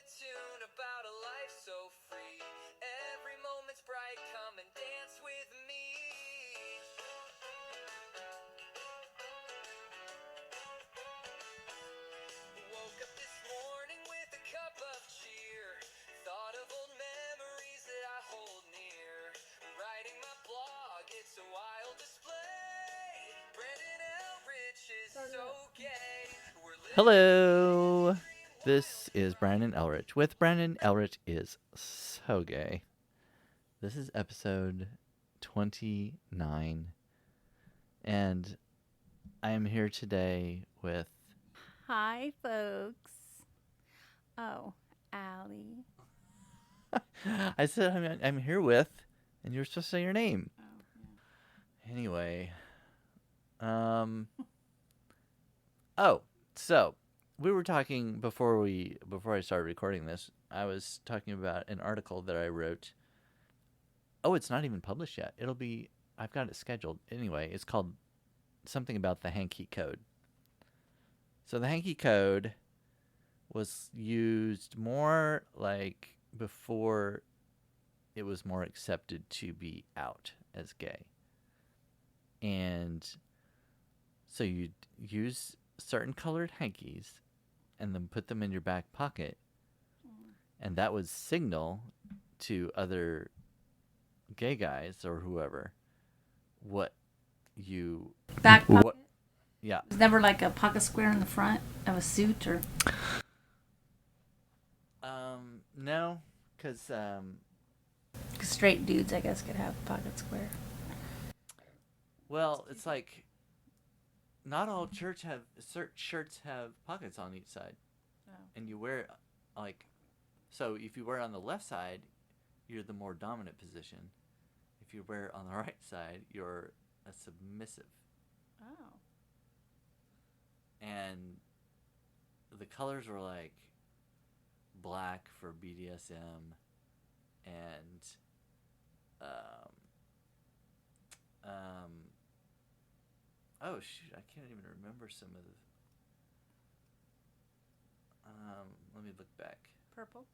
tune about a life so free. Every moment's bright, come and dance with me. Woke up this morning with a cup of cheer. Thought of old memories that I hold near. Writing my blog, it's a wild display. Brandon Elrich is so gay. Hello, this is Brandon Elrich with Brandon Elrich is so gay. This is episode 29, and I am here today with... Hi, folks. Oh, Allie. I said I'm here with, and you're supposed to say your name. Oh, yeah. Anyway, oh, so we were talking before I started recording this. I was talking about an article that I wrote. Oh, it's not even published yet. I've got it scheduled. Anyway, it's called something about the hanky code. So the hanky code was used more like before it was more accepted to be out as gay. And so you'd use certain colored hankies and then put them in your back pocket. And that would signal to other gay guys or whoever what you... Back pocket? What, yeah. It was never like a pocket square in the front of a suit or... No, because... straight dudes, I guess, could have pocket square. Well, it's like... Not all shirts have pockets on each side. Oh. And you wear, like... So if you wear it on the left side, you're the more dominant position. If you wear it on the right side, you're a submissive. Oh. And the colors were like black for BDSM and oh shoot, I can't even remember some of the let me look back. Purple?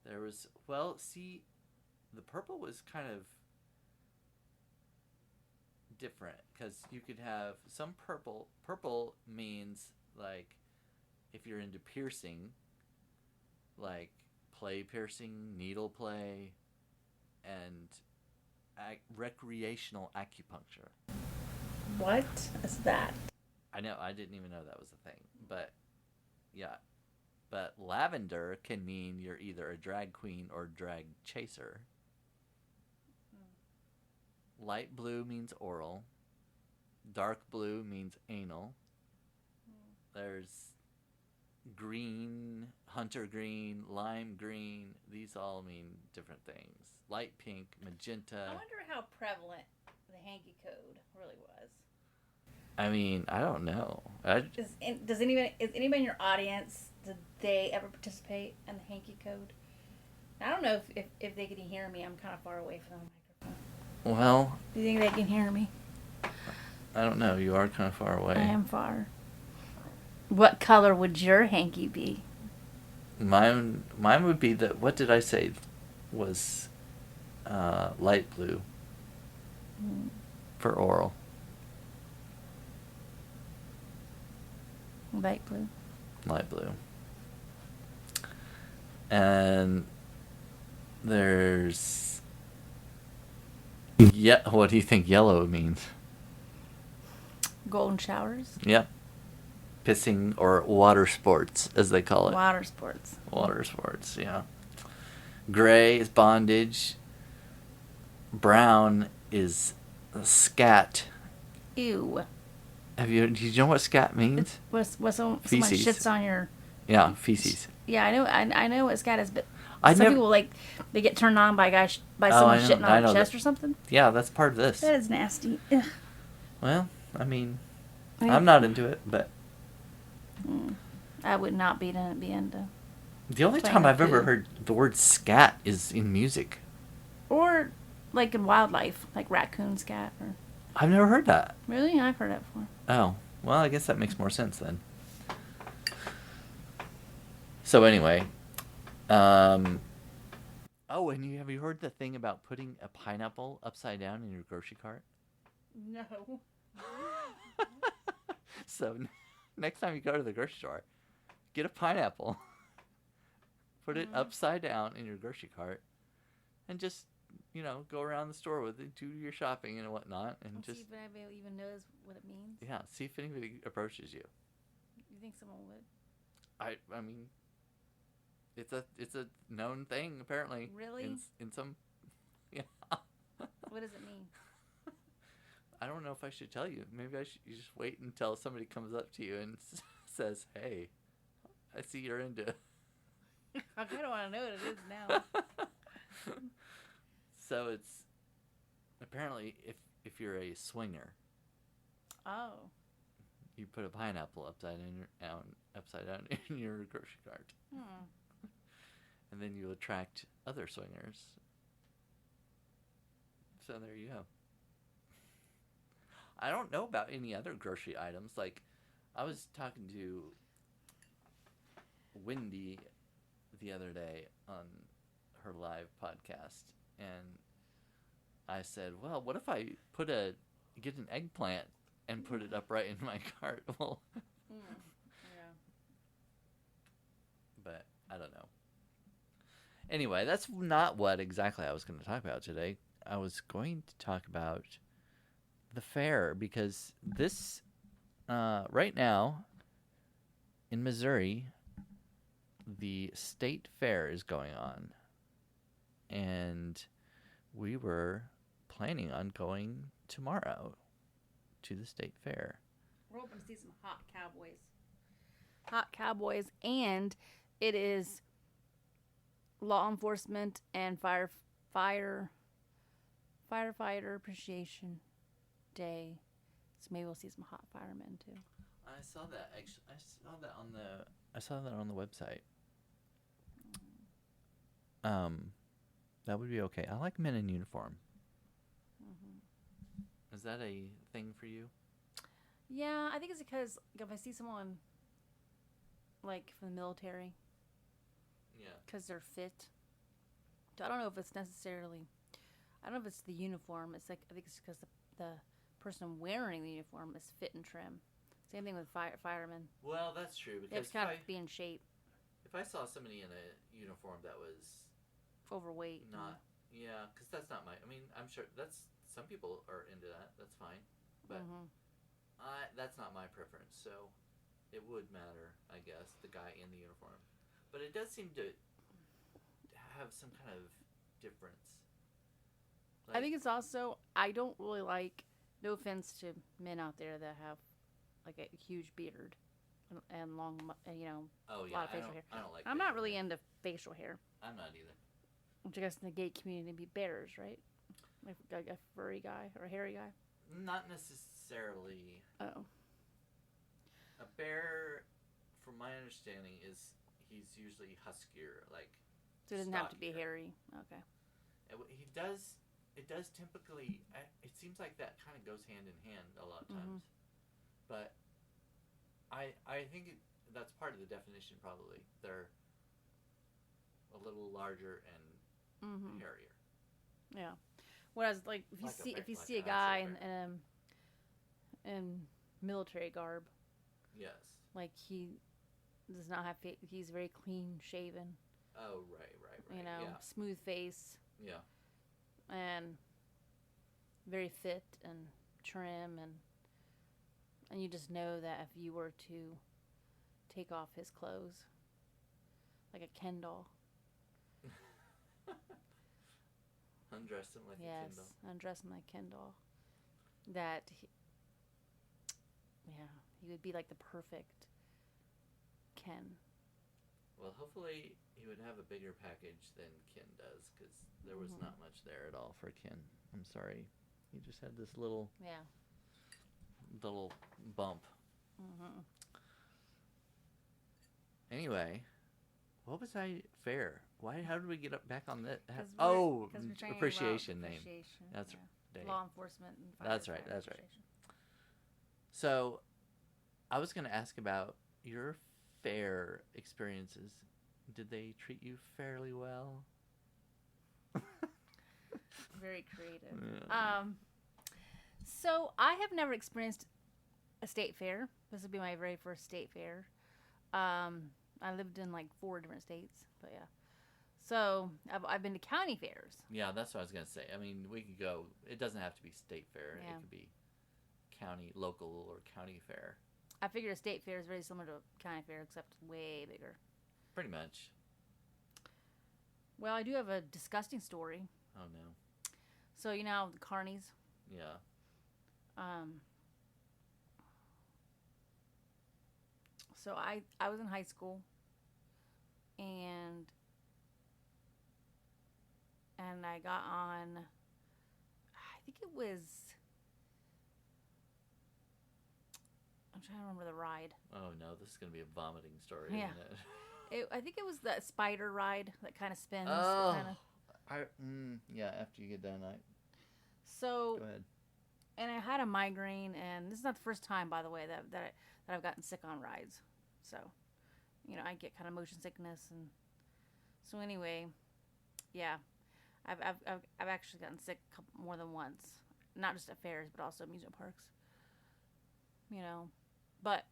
There was, the purple was kind of different because you could have some purple. Purple means like if you're into piercing, like play piercing, needle play, and recreational acupuncture. What is that? I know, I didn't even know that was a thing, but yeah. But lavender can mean you're either a drag queen or drag chaser. Light blue means oral. Dark blue means anal. There's green, hunter green, lime green. These all mean different things. Light pink, magenta. I wonder how prevalent the hanky code really was. I mean, I don't know. Is anybody in your audience, did they ever participate in the hanky code? I don't know if they can hear me. I'm kind of far away from the microphone. Well, Do you think they can hear me? I don't know. You are kind of far away. I am far. What color would your hanky be? Mine would be what did I say was light blue for oral. Light blue. Light blue. And there's... Yeah, what do you think yellow means? Golden showers. Yep. Pissing or water sports, as they call it. Water sports. Water sports, yeah. Gray is bondage. Brown is scat. Ew. Do you know what scat means? What's someone Feces. shits on your... Yeah, feces. Yeah, I know what scat is, but Some people they get turned on by someone shitting on their chest or something. Yeah, that's part of this. That is nasty. Ugh. Well, I mean, I'm not into it, but I would not be into. the only playing time with I've ever food. heard the word scat is in music. Or like in wildlife, like raccoon scat. Or I've never heard that. really, I've heard that before. Oh, well, I guess that makes more sense then. So anyway, Oh, and have you heard the thing about putting a pineapple upside down in your grocery cart? No. So next time you go to the grocery store, get a pineapple, put it upside down in your grocery cart, and just go around the store with it, do your shopping and whatnot, and See just if anybody even knows what it means. yeah, see if anybody approaches you. You think someone would? I mean, it's a known thing apparently. Really? In some, yeah. What does it mean? I don't know if I should tell you. Maybe you just wait until somebody comes up to you and says, "Hey, I see you're into." I kind of want to know what it is now. So it's apparently if you're a swinger, Oh. you put a pineapple upside down in your grocery cart, and then you attract other swingers. So there you go. I don't know about any other grocery items. Like, I was talking to Wendy the other day on her live podcast, and I said, well, what if I get an eggplant and put it upright in my cart? Well, Yeah. but I don't know. Anyway, that's not what exactly I was going to talk about today. I was going to talk about the fair, because this right now in Missouri, the state fair is going on, and we were planning on going tomorrow to the state fair. We're hoping to see some hot cowboys. Hot cowboys, and it is law enforcement and firefighter appreciation day, so maybe we'll see some hot firemen too. I saw that actually. I saw that on the website. That would be okay. I like men in uniform. Is that a thing for you? Yeah, I think it's because if I see someone like from the military, Yeah. because they're fit. So I don't know if it's necessarily. I don't know if it's the uniform. It's like I think it's because the person wearing the uniform is fit and trim. Same thing with firemen. Well, that's true, They have because to kind of be in shape. if I saw somebody in a uniform that was Overweight. not, yeah, because that's not my. I mean, I'm sure some people are into that. That's fine, but that's not my preference. So it would matter, I guess, the guy in the uniform. But it does seem to have some kind of difference. I think it's also, I don't really like, no offense to men out there that have like a huge beard and long, Oh yeah, a lot of facial hair. I don't like. I'm not facial really hair. into facial hair, I'm not either. which I guess in the gay community would be bears, right? Like a furry guy or a hairy guy. Not necessarily. Oh. A bear, from my understanding, he's usually huskier, like. So it doesn't have to be stockier. hairy. Okay. He does. It does typically. It seems like that kind of goes hand in hand a lot of times, but I think that's part of the definition. Probably they're a little larger and hairier. Yeah. Whereas, like, if you see a guy in military garb, Yes. like he does not have he's very clean shaven. Oh right. Yeah. Smooth face. Yeah. And very fit and trim, and you just know that if you were to take off his clothes, like a Ken doll. Undress him like a Ken doll. Yes, undress him like Ken doll. That, he would be like the perfect Ken. Well, hopefully he would have a bigger package than Ken does, because there was not much there at all for Ken. I'm sorry. He just had this little bump. Anyway, what was fair? How did we get back on that? We're talking appreciation about name. appreciation, That's yeah. day. Law enforcement and fire. That's right. So, I was going to ask about your fair experiences Did they treat you fairly well? Very creative. Yeah. So I have never experienced a state fair. This would be my very first state fair. I lived in like 4 different states, but yeah. So I've been to county fairs. Yeah, that's what I was gonna say. I mean, we could go. It doesn't have to be state fair. Yeah. It could be county, local, or county fair. I figure a state fair is very similar to a county fair, except way bigger. Pretty much. Well, I do have a disgusting story. Oh no. So you know the carnies. Yeah. So I was in high school, and I got on. I think it was. I'm trying to remember the ride. Oh no, this is gonna be a vomiting story, Yeah. isn't it? I think it was that spider ride that kind of spins. Oh. Kinda. Yeah. After you get done, So go ahead. and I had a migraine, and this is not the first time, by the way, that I've gotten sick on rides. So, you know, I get kind of motion sickness, and so anyway, yeah, I've actually gotten sick more than once, not just at fairs, but also amusement parks. You know, but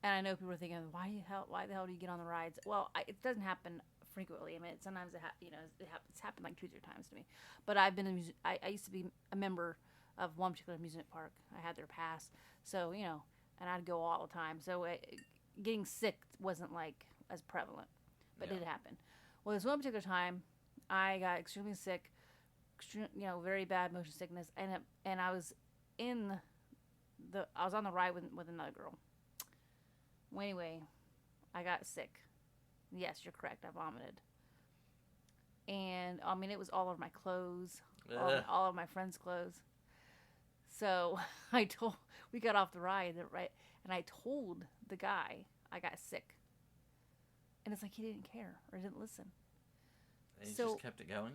and I know people are thinking, why the hell do you get on the rides? Well, it doesn't happen frequently. I mean, sometimes it's happened like 2 or 3 times to me. But I've been I used to be a member of one particular amusement park. I had their pass, so you know, and I'd go all the time. So getting sick wasn't like as prevalent, but it did happen. Well, this one particular time, I got extremely sick, very bad motion sickness, and I was on the ride with another girl. Well, anyway, I got sick. Yes, you're correct. I vomited. And, I mean, it was all over my clothes, all of my friends' clothes. So, we got off the ride, right? And I told the guy I got sick. And it's like he didn't care or didn't listen. And you just kept it going?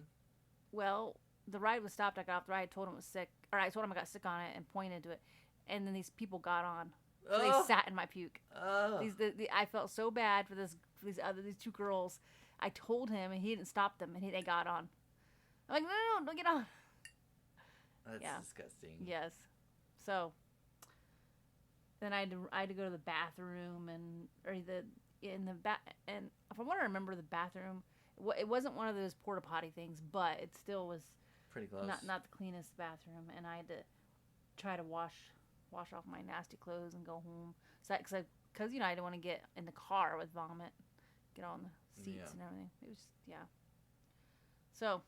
Well, the ride was stopped. I got off the ride. I told him I was sick. Or I told him I got sick on it and pointed to it. And then these people got on. So they sat in my puke. Oh. I felt so bad for these 2 girls. I told him, and he didn't stop them, and they got on. I'm like, no, don't get on. That's disgusting. Yes. So then I had to go to the bathroom, and from what I remember, the bathroom, it wasn't one of those porta potty things, but it still was pretty close. Not the cleanest bathroom, and I had to try to wash off my nasty clothes and go home. So, because I didn't want to get in the car with vomit, get on the seats and everything. It was So,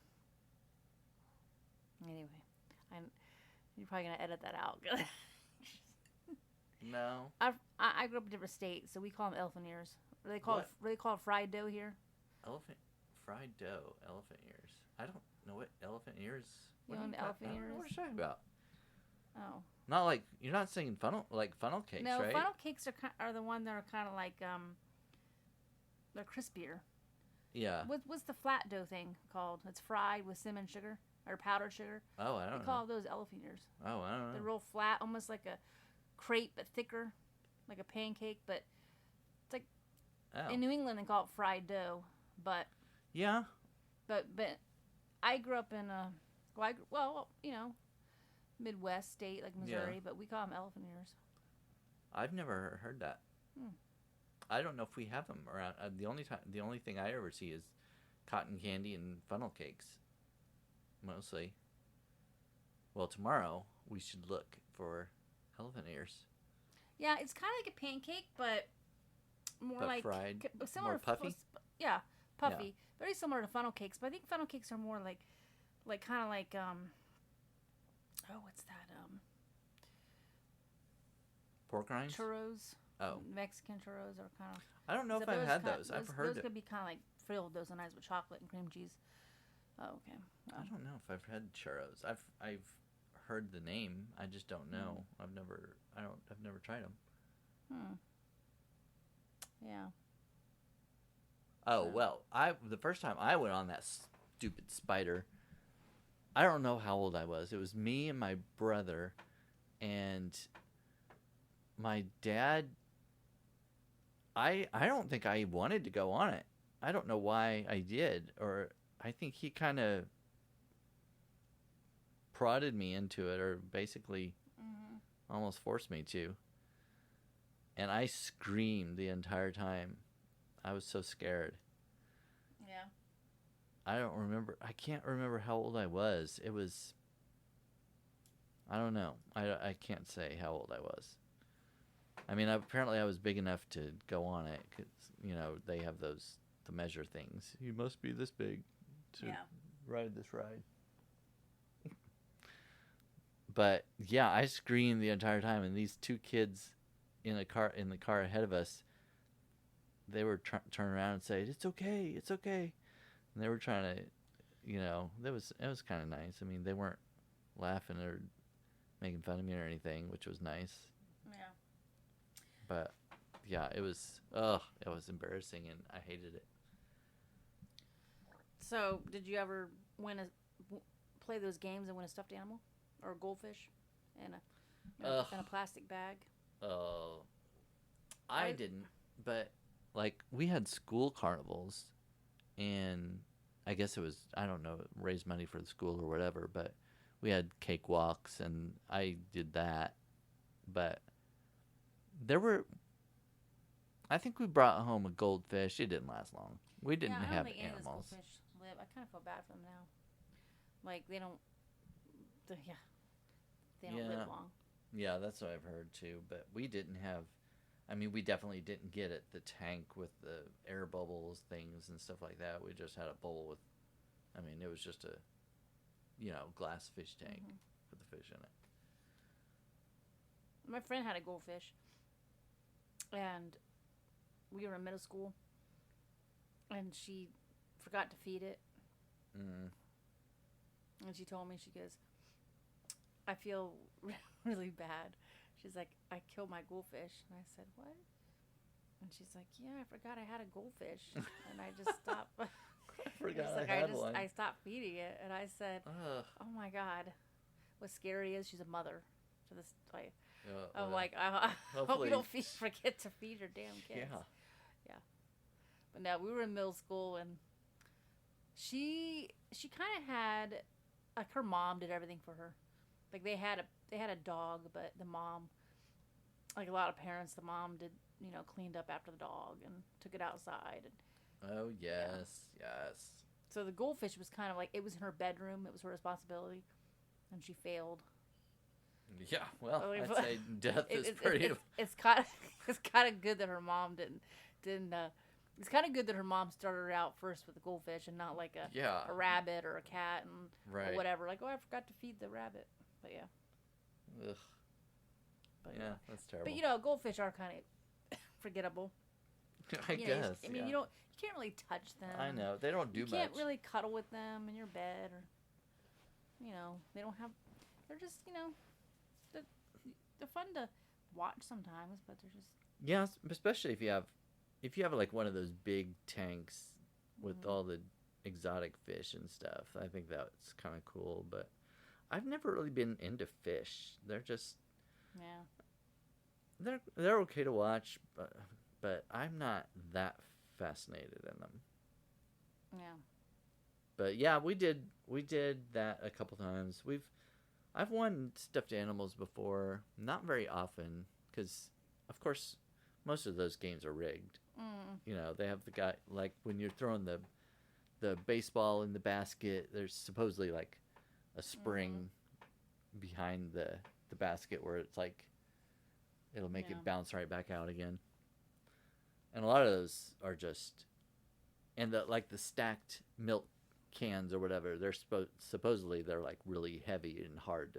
anyway, you're probably gonna edit that out. No. I grew up in a different state, so we call them elephant ears. What do they call it fried dough here? Fried dough, elephant ears. I don't know what elephant ears. You know what elephant ears? What are you talking about? Oh. Not like you're not saying funnel cakes, no, right? No, funnel cakes are the one that are kind of like they're crispier. Yeah. What's the flat dough thing called? It's fried with cinnamon sugar or powdered sugar. Oh, I don't know. They call those elephant ears. Oh, I don't know. They're real flat, almost like a crepe but thicker, like a pancake. But it's like in New England they call it fried dough. But yeah. But I grew up in Midwest state like Missouri, but we call them elephant ears. I've never heard that. I don't know if we have them around. The only thing I ever see is cotton candy and funnel cakes, mostly. Well, tomorrow we should look for elephant ears. Yeah, it's kind of like a pancake, but more like fried, similar, more puffy. Yeah, puffy. Yeah. Very similar to funnel cakes, but I think funnel cakes are more like kind of like what's that? Pork rinds? Churros. Oh. Mexican churros are kind of. I don't know if I've had those. I've heard those could be kind of like filled those are nice with chocolate and cream cheese. Oh, okay. I don't know if I've had churros. I've heard the name. I just don't know. I've never tried them. Yeah. Oh, well, the first time I went on that stupid spider, I don't know how old I was. It was me and my brother, and my dad I don't think I wanted to go on it. I don't know why I did, or I think he kind of prodded me into it, or basically almost forced me to. And I screamed the entire time. I was so scared. Yeah. I don't remember. I can't remember how old I was. It was. I don't know. I can't say how old I was. I mean, apparently I was big enough to go on it because, they have the measure things. You must be this big to ride this ride. But yeah, I screamed the entire time, and these two kids in the car ahead of us, they were turn around and say, "It's okay, it's okay," and they were trying to, it was kind of nice. I mean, they weren't laughing or making fun of me or anything, which was nice. Yeah. But yeah, it was embarrassing, and I hated it. So, did you ever play those games and win a stuffed animal or a goldfish in a plastic bag? I didn't, but like we had school carnivals, and I guess it was, I don't know, raise money for the school or whatever, but we had cakewalks, and I did that. But I think we brought home a goldfish. It didn't last long. We didn't have think animals. Any of those goldfish live. I kind of feel bad for them now. Like they don't live long. Yeah, that's what I've heard too. But we didn't have. I mean, we definitely didn't get it. The tank with the air bubbles things and stuff like that. We just had a bowl with. I mean, it was just a, glass fish tank with the fish in it. My friend had a goldfish, and we were in middle school, and she forgot to feed it. And she told me, she goes, "I feel really bad." She's like, "I killed my goldfish." And I said, "What?" And she's like, "Yeah, I forgot I had a goldfish." And I just stopped. I forgot I had one. I stopped feeding it. And I said, "Oh my God." What's scary is she's a mother to this. I'm like, I hope you don't forget to feed your damn kids. Yeah. But no, we were in middle school, and she kind of had, like, her mom did everything for her. Like they had a dog, but the mom, like a lot of parents, the mom did, cleaned up after the dog and took it outside. And, oh yes. So the goldfish was kind of like, it was in her bedroom. It was her responsibility, and she failed. Yeah, well, I'd say death is pretty. It's kind of good that her mom didn't. It's kind of good that her mom started out first with a goldfish and not like a rabbit or a cat or whatever. Like, oh, I forgot to feed the rabbit. But yeah. Ugh. But yeah, that's terrible. But goldfish are kind of forgettable. I guess. I mean, you can't really touch them. I know they don't do much. You can't really cuddle with them in your bed, or they don't have. They're just they're fun to watch sometimes, but they're just. Yeah, especially if you have like one of those big tanks with all the exotic fish and stuff. I think that's kind of cool, but I've never really been into fish. They're just they're okay to watch, but I'm not that fascinated in them. Yeah. But yeah, we did that a couple times. I've won stuffed animals before, not very often, because of course most of those games are rigged. They have the guy, like when you're throwing the baseball in the basket, there's supposedly like a spring behind the basket where it's like it'll make it bounce right back out again. And a lot of those are just, and the stacked milk cans or whatever, they're supposedly they're like really heavy and hard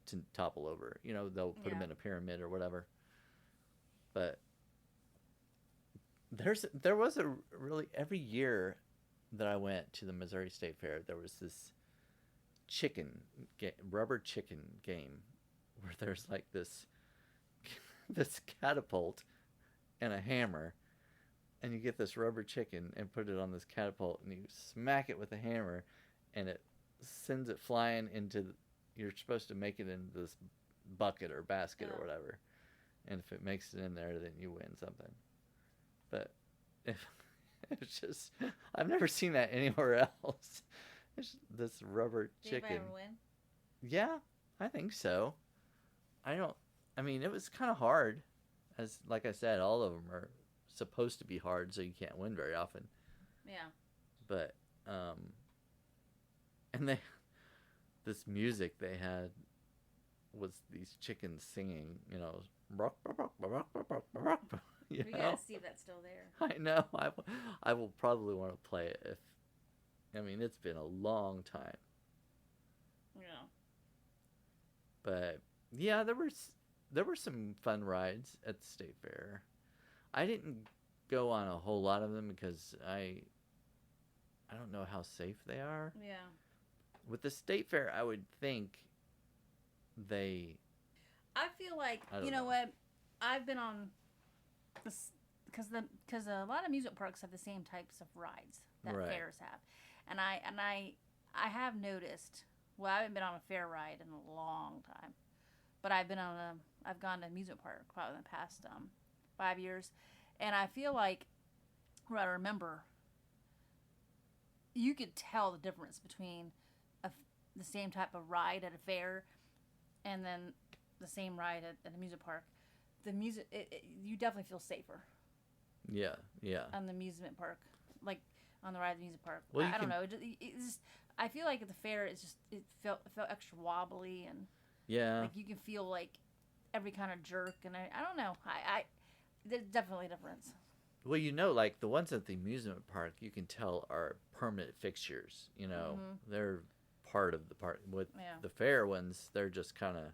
to topple over. They'll put them in a pyramid or whatever. But there was a really, every year that I went to the Missouri State Fair, there was this rubber chicken game where there's like this catapult and a hammer, and you get this rubber chicken and put it on this catapult, and you smack it with a hammer, and it sends it flying into. You're supposed to make it into this bucket or basket or whatever, and if it makes it in there, then you win something. But if it's just, I've never seen that anywhere else. It's this rubber Did chicken. anybody ever win? Yeah, I think so. I don't. I mean, it was kind of hard, as like I said, all of them are supposed to be hard, so you can't win very often. Yeah. But and this music they had was these chickens singing, you know, you We know. gotta see if that's still there. I know. I will probably want to play it if. I mean, it's been a long time, Yeah. but yeah, there were some fun rides at the state fair. I didn't go on a whole lot of them because I don't know how safe they are. Yeah. With the state fair, I would think they. I feel like I don't you know know. what, I've been on this because a lot of amusement parks have the same types of rides that Right. fairs have, and I have noticed. Well, I haven't been on a fair ride in a long time, but I've gone to an amusement park probably in the past 5 years, and I feel like what I remember, you could tell the difference between the same type of ride at a fair and then the same ride at an amusement park. The music, you definitely feel safer Yeah, yeah. on the amusement park, like on the ride at the amusement park. Well, you I don't can- know. It's just, I feel like at the fair, it felt extra wobbly and Yeah. like you can feel like every kind of jerk, and I don't know. There's definitely a difference. Well, you know, like the ones at the amusement park, you can tell are permanent fixtures. You know, they're part of the park. With Yeah. the fair ones, they're just kind of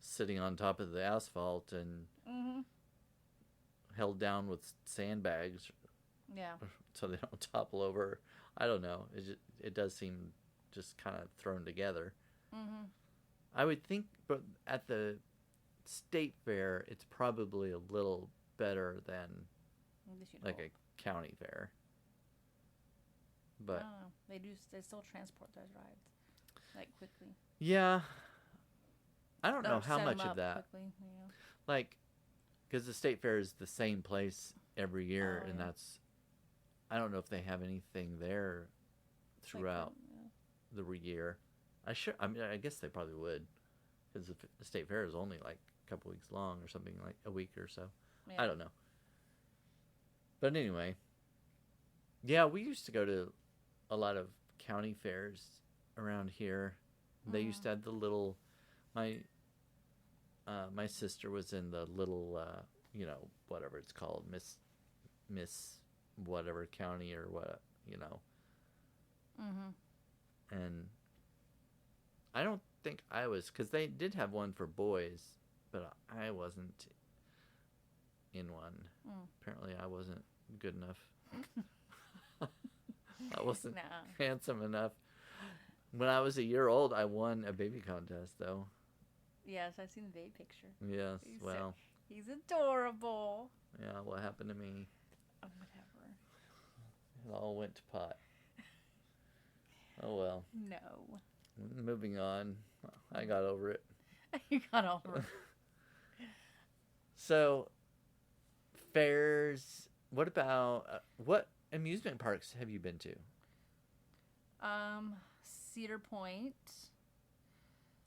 sitting on top of the asphalt and Mm-hmm. held down with sandbags Yeah. so they don't topple over. I don't know. It does seem just kind of thrown together. Mm-hmm. I would think, but at the state fair, it's probably a little better than like a county fair. I But don't know. They still transport those rides like quickly. yeah, I don't know Or how set 'em much of up that. quickly, yeah. Like, because the state fair is the same place every year, Oh, and yeah. that's, I don't know if they have anything there It's like throughout the- the year. I mean, I guess they probably would, because the state fair is only like a couple weeks long or something, like a week or so. yeah. I don't know. But anyway, yeah, we used to go to a lot of county fairs around here. They used to have the little, my sister was in the little, you know, whatever it's called, Miss whatever county or what, you know. Mm-hmm. And I don't think I was, because they did have one for boys, but I wasn't in one. Apparently I wasn't good enough. I wasn't Nah. handsome enough. When I was a year old, I won a baby contest, though. Yes, I've seen the baby picture. Yes, He's well, He's adorable. yeah, what happened to me? Oh, whatever. It all went to pot. Oh, well. No. Moving on. I got over it. You got over. So, fairs. What about, what amusement parks have you been to? Cedar Point.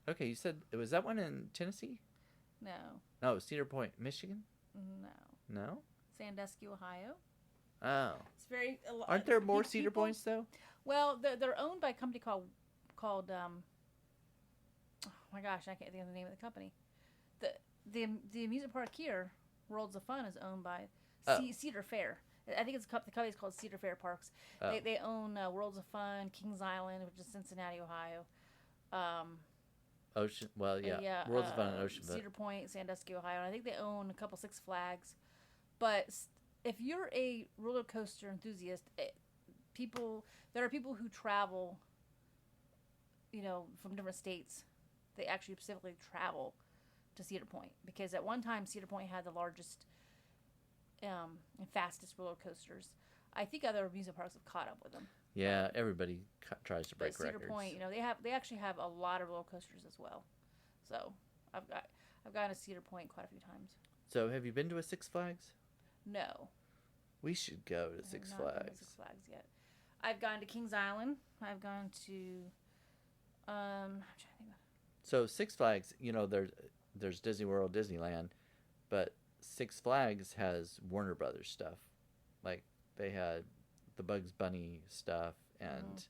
Okay, you said, was that one in Tennessee? No. No, Cedar Point, Michigan? No. No? Sandusky, Ohio. Oh. It's very. Aren't there more Cedar people- Points, though? Well, they're owned by a company called oh my gosh, I can't think of the name of the company. The amusement park here, Worlds of Fun, is owned by Cedar Fair. I think the company's called Cedar Fair Parks. Oh. They own Worlds of Fun, Kings Island, which is Cincinnati, Ohio. Ocean, well, yeah. Worlds of Fun and Ocean, but Cedar Point, Sandusky, Ohio. And I think they own a couple Six Flags. But if you're a roller coaster enthusiast, there are people who travel, you know, from different states. They actually specifically travel to Cedar Point because at one time Cedar Point had the largest and fastest roller coasters. I think other amusement parks have caught up with them. yeah, everybody tries to break But Cedar records. Point, you know, they actually have a lot of roller coasters as well. So I've gone to Cedar Point quite a few times. So, have you been to a Six Flags? No. We should go to I have Six not been to Flags. Six Flags yet. I've gone to Kings Island. I've gone to I'm trying to think. So Six Flags, there's Disney World, Disneyland, but Six Flags has Warner Brothers stuff. Like they had the Bugs Bunny stuff, and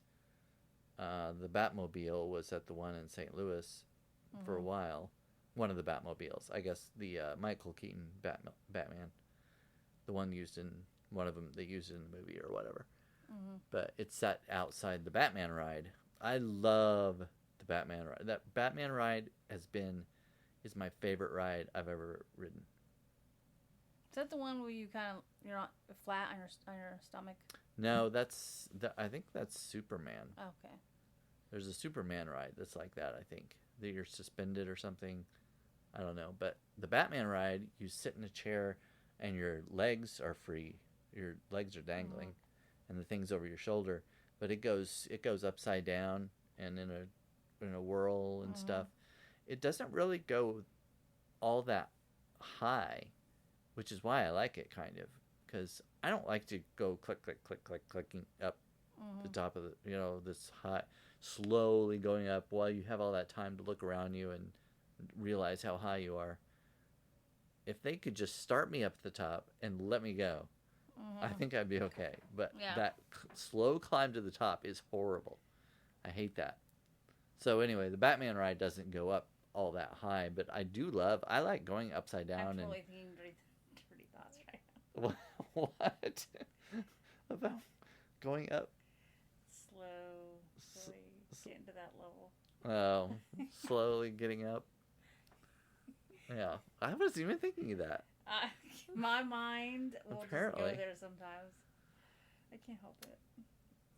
the Batmobile was at the one in St. Louis for a while. One of the Batmobiles, I guess the Michael Keaton Batman, the one used in one of them they used in the movie or whatever. But it's set outside the Batman ride. I love the Batman ride. That Batman ride is my favorite ride I've ever ridden. Is that the one where you're not flat on your stomach? No, I think that's Superman. Okay. There's a Superman ride that's like that, I think. That you're suspended or something. I don't know. But the Batman ride, you sit in a chair and your legs are free. Your legs are dangling and the thing's over your shoulder. But it goes upside down and in a whirl and stuff. It doesn't really go all that high, which is why I like it kind of. Because I don't like to go clicking up the top of this high, slowly going up while you have all that time to look around you and realize how high you are. If they could just start me up at the top and let me go, I think I'd be okay. But that slow climb to the top is horrible. I hate that. So anyway, the Batman ride doesn't go up all that high, but I like going upside down. I'm totally thinking dirty thoughts right now. What? About going up? Slowly getting to that level. Oh, slowly getting up. Yeah, I wasn't even thinking of that. My mind will Apparently. just go there sometimes. I can't help it.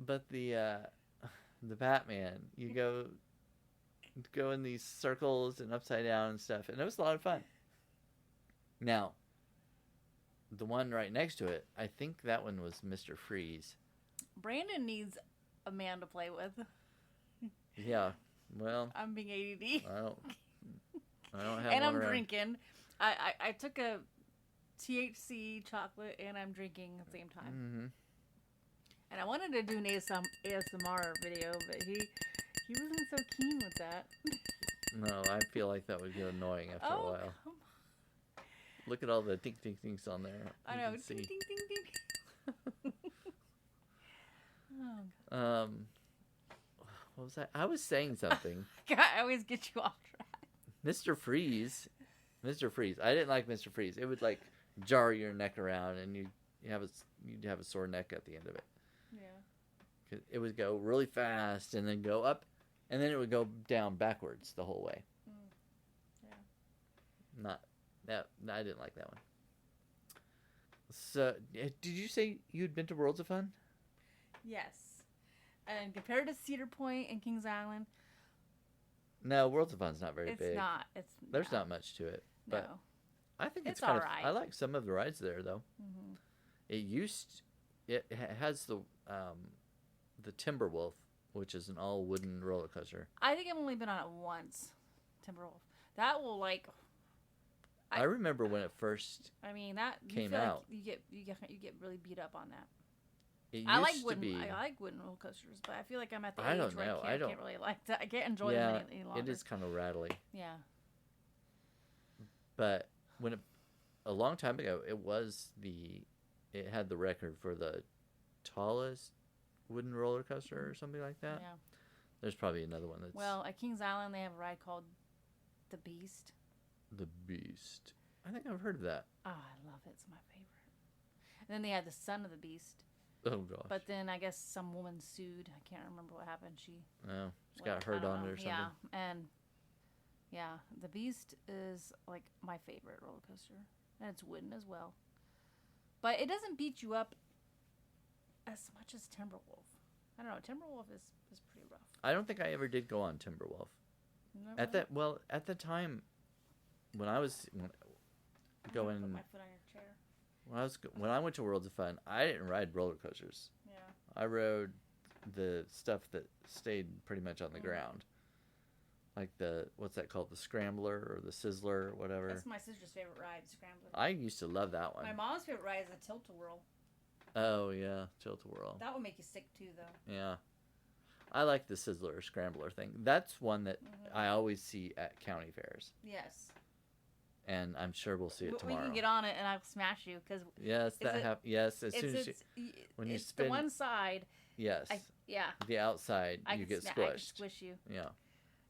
But the Batman, you go in these circles and upside down and stuff, and it was a lot of fun. Now, the one right next to it, I think that one was Mr. Freeze. Brandon needs a man to play with. Yeah, well, I'm being ADD. I don't have and one I'm around. Drinking. I took a THC chocolate and I'm drinking at the same time. Mm-hmm. And I wanted to do an ASMR video, but he wasn't so keen with that. No, I feel like that would get annoying after a while. Come on. Look at all the ding ding dings on there. I You know. can see. Ding, ding, ding, ding. Oh, What was that? I was saying something. God, I always get you off track. Mr. Freeze. I didn't like Mr. Freeze. It would like jar your neck around, and you'd have a sore neck at the end of it. Yeah. 'Cause it would go really fast and then go up, and then it would go down backwards the whole way. Yeah. Not that. I didn't like that one. So, did you say you'd been to Worlds of Fun? Yes. And compared to Cedar Point and Kings Island, No, Worlds of Fun's not very it's big. not. There's not much to it, but No. I think it's It's kind alright. of. I like some of the rides there though. Mm-hmm. It has the Timberwolf, which is an all wooden roller coaster. I think I've only been on it once. Timberwolf. That will I remember when it first I mean that you came feel out. Like you get really beat up on that. It used I like to wooden. be. I like wooden roller coasters, but I feel like I'm at the I age don't where know. I can't really like that. I can't enjoy Yeah, them any longer. it is kind of rattly. Yeah. But a long time ago, it had the record for the tallest wooden roller coaster or something like that. Yeah. There's probably another one that's Well, at Kings Island, they have a ride called the Beast. the Beast. I think I've heard of that. Oh, I love it. It's my favorite. And then they had the Son of the Beast. Oh gosh. But then I guess some woman sued. I can't remember what happened. She got I hurt don't on know. it or something. Yeah, and the Beast is like my favorite roller coaster, and it's wooden as well. But it doesn't beat you up as much as Timberwolf. I don't know. Timberwolf is pretty rough. I don't think I ever did go on Timberwolf. Never At the time when I was I'm gonna going put my foot on your chair. when I went to Worlds of Fun, I didn't ride roller coasters. Yeah. I rode the stuff that stayed pretty much on the ground. Like what's that called? The Scrambler or the Sizzler or whatever. That's my sister's favorite ride, Scrambler. I used to love that one. My mom's favorite ride is the Tilt-A-Whirl. Oh yeah, tilt-a-whirl. That would make you sick too, though. Yeah. I like the Sizzler Scrambler thing. That's one that I always see at county fairs. Yes. And I'm sure we'll see it tomorrow. We can get on it and I'll smash you because yes, yes, as soon as when you spin the one side. Yes. Yeah. The outside you get squished. I can squish you. Yeah.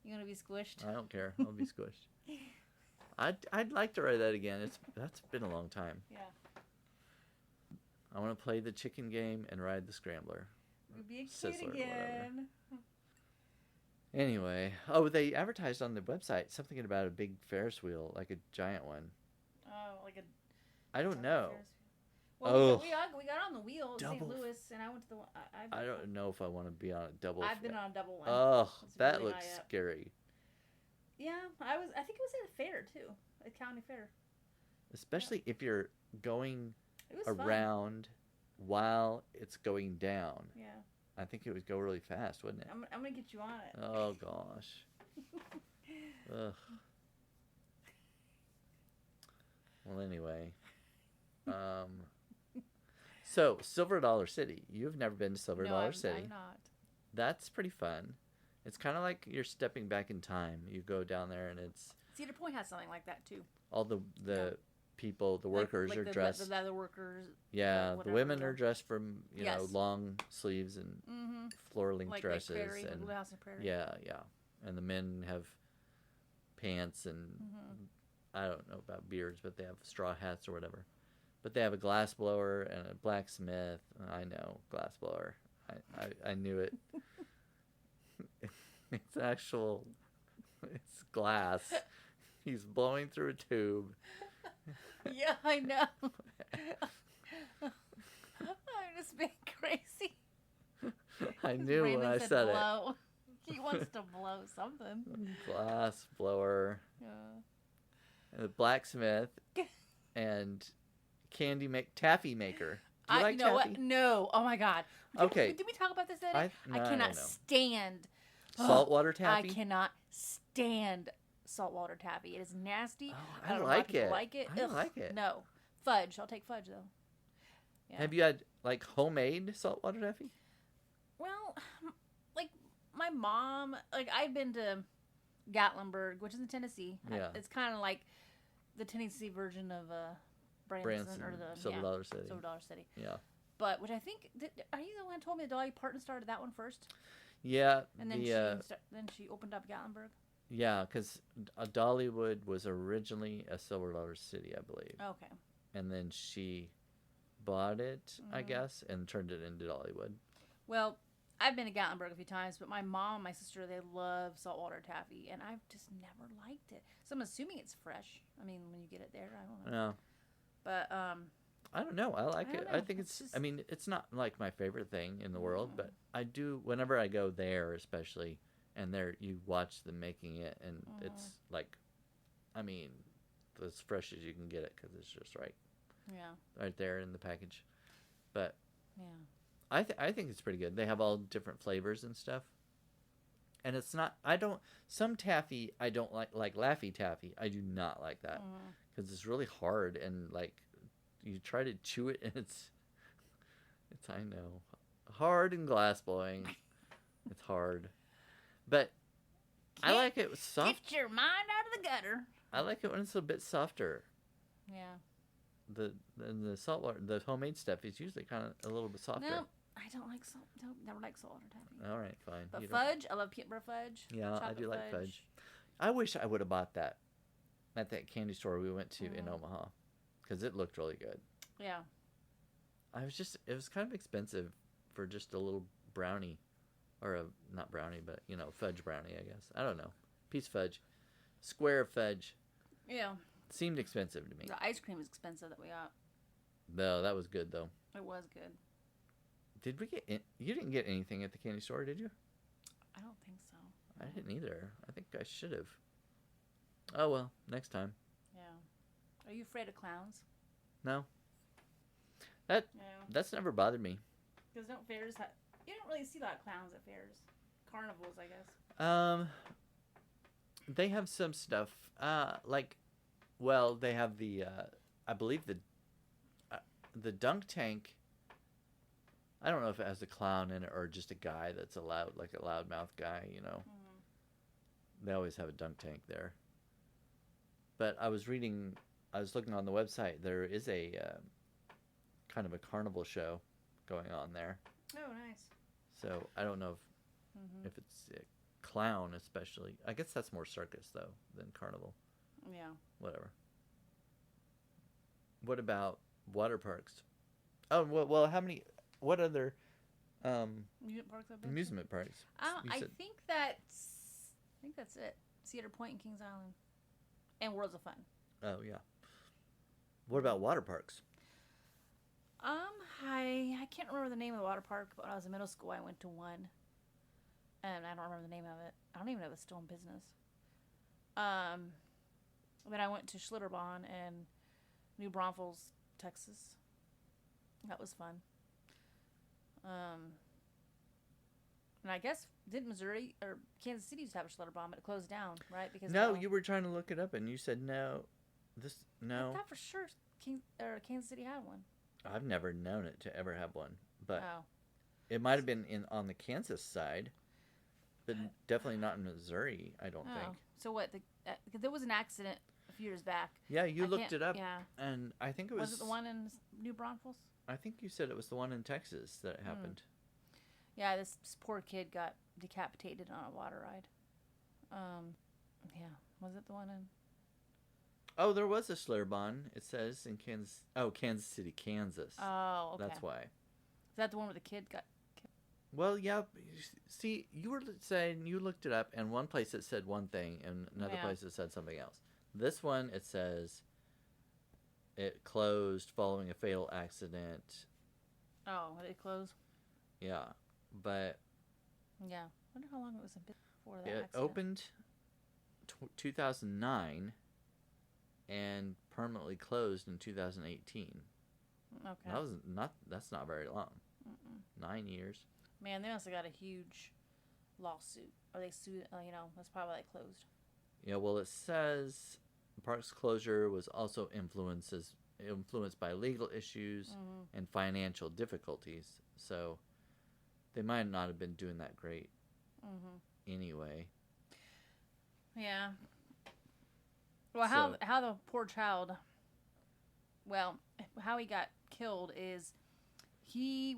You gonna be squished? I don't care. I'll be squished. I'd like to ride that again. That's been a long time. Yeah. I want to play the chicken game and ride the scrambler. We'd be Sizzler, again. Anyway, they advertised on the website something about a big Ferris wheel, like a giant one. Oh, like a. I don't know. Well, we got on the wheel in St. Double. Louis, and I went to the one. I don't know if I want to be on a double. I've been on a double one. Oh, It's that really looks high up. scary. Yeah, I think it was at a fair too, a county fair. Especially if you're going It was around while it's going down. fun. Yeah. I think it would go really fast, wouldn't it? I'm gonna get you on it. Oh gosh. Ugh. Well, anyway. So Silver Dollar City. You've never been to Silver Dollar City. I'm not. That's pretty fun. It's kind of like you're stepping back in time. You go down there and it's Cedar Point has something like that too. all the people, the workers like are the dressed. The leather workers. Yeah, the whatever, women are dressed from Yes. long sleeves and floor-length like dresses Prairie, and Blue House and Prairie. yeah, and the men have pants and I don't know about beards, but they have straw hats or whatever. But they have a glass blower and a blacksmith. I know, glass blower. I knew it. It's glass. He's blowing through a tube. Yeah, I know. I'm just being crazy. I knew when Raymond I said blow. He wants to blow something. it. Glass blower. Yeah. And the blacksmith and taffy maker. Do you like you know taffy? what? No. Oh my God. Okay. Did we talk about this today? I I don't cannot know. stand Saltwater taffy? I cannot stand saltwater taffy. It is nasty. Oh, I don't know like why people it. like it. I Ugh, like it. No. Fudge. I'll take fudge though. Yeah. Have you had like homemade saltwater taffy? Well, like my mom, like I've been to Gatlinburg, which is in Tennessee. Yeah. It's kind of like the Tennessee version of Branson or the Silver Dollar City. Silver Dollar City. Yeah. But which I think are you the one who told me that Dolly Parton started that one first, Yeah. and then then she opened up Gatlinburg. Yeah, because Dollywood was originally a Silver Dollar City, I believe. Okay. And then she bought it, I guess, and turned it into Dollywood. Well, I've been to Gatlinburg a few times, but my mom and my sister, they love saltwater taffy, and I've just never liked it. So I'm assuming it's fresh. I mean, when you get it there, I don't know. Yeah. But I don't know. I like I it. don't I know. think It's just- I mean, it's not like my favorite thing in the world, but I do whenever I go there, especially, and there you watch them making it, and it's like, I mean, as fresh as you can get it because it's just right there in the package. But yeah. I think it's pretty good. They have all different flavors and stuff. And it's not, some taffy I don't like Laffy Taffy. I do not like that because it's really hard and like you try to chew it and it's I know, hard and glass blowing. It's hard. But I like it soft. Get your mind out of the gutter. I like it when it's a bit softer. Yeah. The saltwater, the homemade stuff is usually kind of a little bit softer. No, I don't like salt. Never like saltwater taffy. All right, fine. But You don't- fudge, I love peanut butter fudge. Yeah, I chocolate do like fudge. I wish I would have bought that at that candy store we went to in Omaha because it looked really good. Yeah. It was kind of expensive for just a little brownie or not brownie, but fudge brownie, I guess. I don't know. Piece of fudge. Square of fudge. Yeah. Seemed expensive to me. The ice cream is expensive that we got. No, that was good though. It was good. Did we you didn't get anything at the candy store, did you? I don't think so. I didn't either. I think I should have. Oh well, next time. Yeah. Are you afraid of clowns? No. Yeah. That's never bothered me. Because you don't really see a lot of clowns at fairs. Carnivals, I guess. They have some stuff. They have the I believe the dunk tank I don't know if it has a clown in it or just a guy that's a loudmouth guy. They always have a dunk tank there. But I was looking on the website. There is a kind of a carnival show going on there. Oh, nice. So I don't know if it's a clown, especially. I guess that's more circus though than carnival. Yeah. Whatever. What about water parks? Oh well. What other Amusement parks I've been to? amusement parks? I think that's it. Cedar Point and Kings Island, and Worlds of Fun. Oh yeah. What about water parks? I can't remember the name of the water park, but when I was in middle school, I went to one, and I don't remember the name of it. I don't even know if it's still in business. But I went to Schlitterbahn in New Braunfels, Texas. That was fun. And I guess did Missouri or Kansas City used to have a Schlitterbahn, but it closed down, right? Because You were trying to look it up, and you said no. No. I thought for sure Kansas City had one. I've never known it to ever have one, but Oh. it might have been on the Kansas side, but definitely not in Missouri. I don't think. So what? There was an accident a few years back. Yeah, you looked it up, Yeah. and I think it was. Was it the one in New Braunfels? I think you said it was the one in Texas that happened. Yeah, this poor kid got decapitated on a water ride. Yeah, was it the one in? Oh, there was a Schlitterbahn. It says in Kansas. Oh, Kansas City, Kansas. Oh, okay. That's why. Is that the one where the kid got killed? Well, yeah. See, you were saying you looked it up, and one place it said one thing, and another place it said something else. This one, it says it closed following a fatal accident. Oh, did it close? Yeah, but Yeah. I wonder how long it was before that it accident. opened 2009 and permanently closed in 2018. Okay. That's not very long. 9 years. Man, they must have got a huge lawsuit, or they sued. That's probably why they closed. Yeah, well, it says the park's closure was also influenced by legal issues and financial difficulties. So they might not have been doing that great anyway. Yeah. Well, how the poor child. Well, how he got killed is he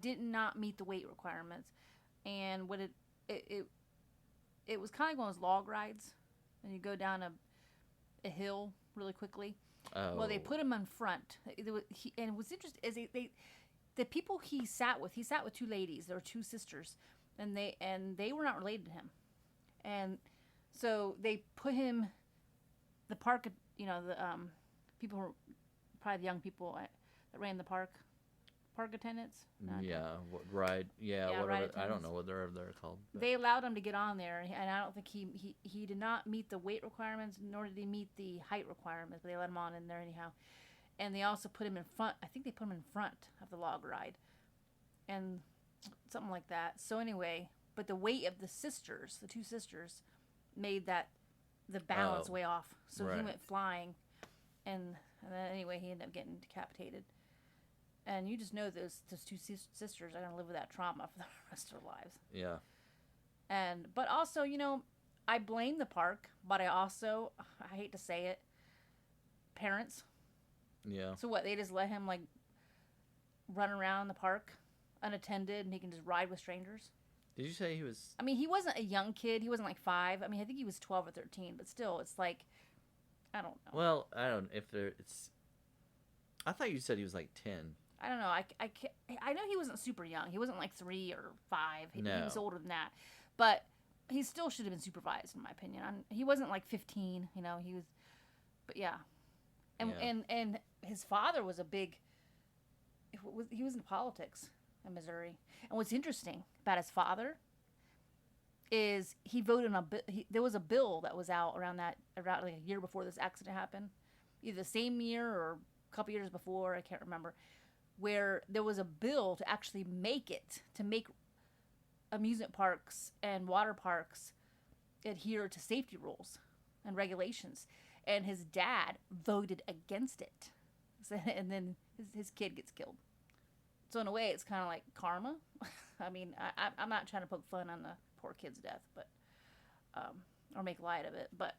did not meet the weight requirements, and what it was kind of like one of those log rides, and you go down a hill really quickly. Oh. Well, they put him in front, and what's interesting is the people he sat with two ladies. There were two sisters, and they were not related to him, and so they put him. The park, the people were probably the young people that ran the park attendants. Ride whatever. ride I don't know whatever they're called. But. They allowed him to get on there, and I don't think he did not meet the weight requirements, nor did he meet the height requirements, but they let him on in there anyhow. And they also put him in front. I think they put him in front of the log ride, and something like that. So anyway, but the weight of the two sisters, made the balance way off. So he went flying, and then anyway he ended up getting decapitated. And you just know those two sisters are gonna live with that trauma for the rest of their lives. Yeah. But also, I blame the park, but I hate to say it, parents. Yeah. So what? They just let him run around the park unattended, and he can just ride with strangers. Did you say he was? I mean, he wasn't a young kid. He wasn't 5. I mean, I think he was 12 or 13. But still, it's I don't know. Well, I don't. I thought you said he was 10. I don't know. I know he wasn't super young. He wasn't 3 or 5. He was older than that. But he still should have been supervised, in my opinion. He wasn't 15. He was. But yeah. And his father was a big. He was in politics in Missouri. And what's interesting about his father is he voted on there was a bill that was out around a year before this accident happened, either the same year or a couple years before, I can't remember, where there was a bill to actually make amusement parks and water parks adhere to safety rules and regulations, and his dad voted against it, and then his kid gets killed. So in a way, it's kind of like karma. I mean, I'm not trying to poke fun on the poor kid's death, but or make light of it. But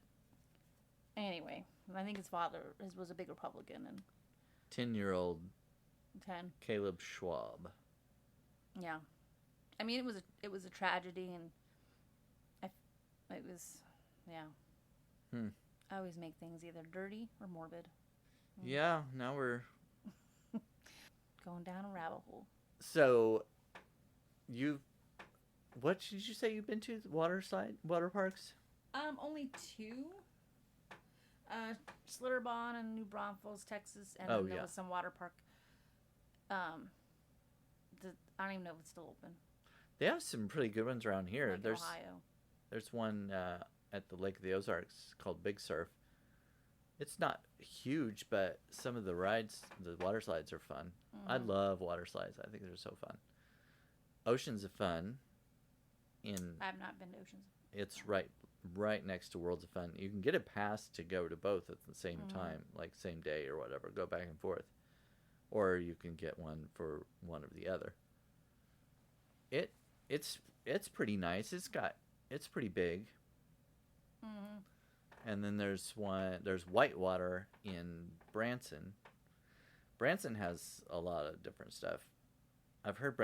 anyway, I think his father was a big Republican, and 10-year-old 10. Caleb Schwab. Yeah, I mean, it was a tragedy, and it was, yeah. I always make things either dirty or morbid. Yeah, now we're Going down a rabbit hole. so what did you say you've been to? Water parks? Only 2. Schlitterbahn in New Braunfels, Texas, and Oh, then there yeah. was some water park. I don't even know if it's still open. They have some pretty good ones around here. Like in Ohio. There's one at the Lake of the Ozarks called Big Surf. It's not huge, but some of the rides, the water slides are fun. Mm-hmm. I love water slides. I think they're so fun. Oceans of Fun I have not been to Oceans. it's right next to Worlds of Fun. You can get a pass to go to both at the same time, like same day or whatever. Go back and forth, or you can get one for one or the other. It's pretty nice. It's pretty big. Mm-hmm. And then there's Whitewater in Branson. Branson has a lot of different stuff. I've heard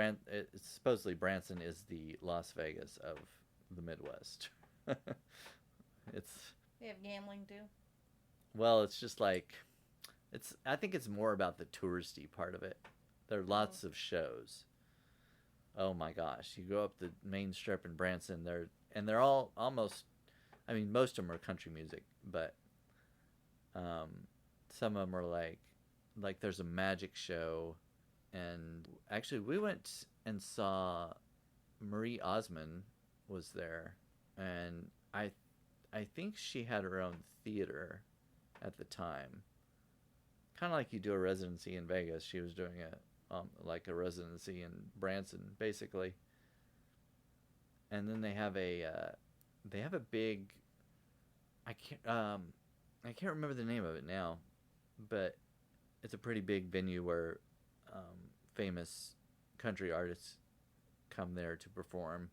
supposedly Branson is the Las Vegas of the Midwest. They have gambling too. Well, it's just like I think it's more about the touristy part of it. There are lots of shows. Oh my gosh, you go up the main strip in Branson, they're all almost, I mean, most of them are country music, but some of them are like there's a magic show, and actually we went and saw Marie Osmond was there, and I think she had her own theater at the time, kind of like you do a residency in Vegas. She was doing like a residency in Branson, basically. And then they have a big, I can't remember the name of it now, but it's a pretty big venue where famous country artists come there to perform.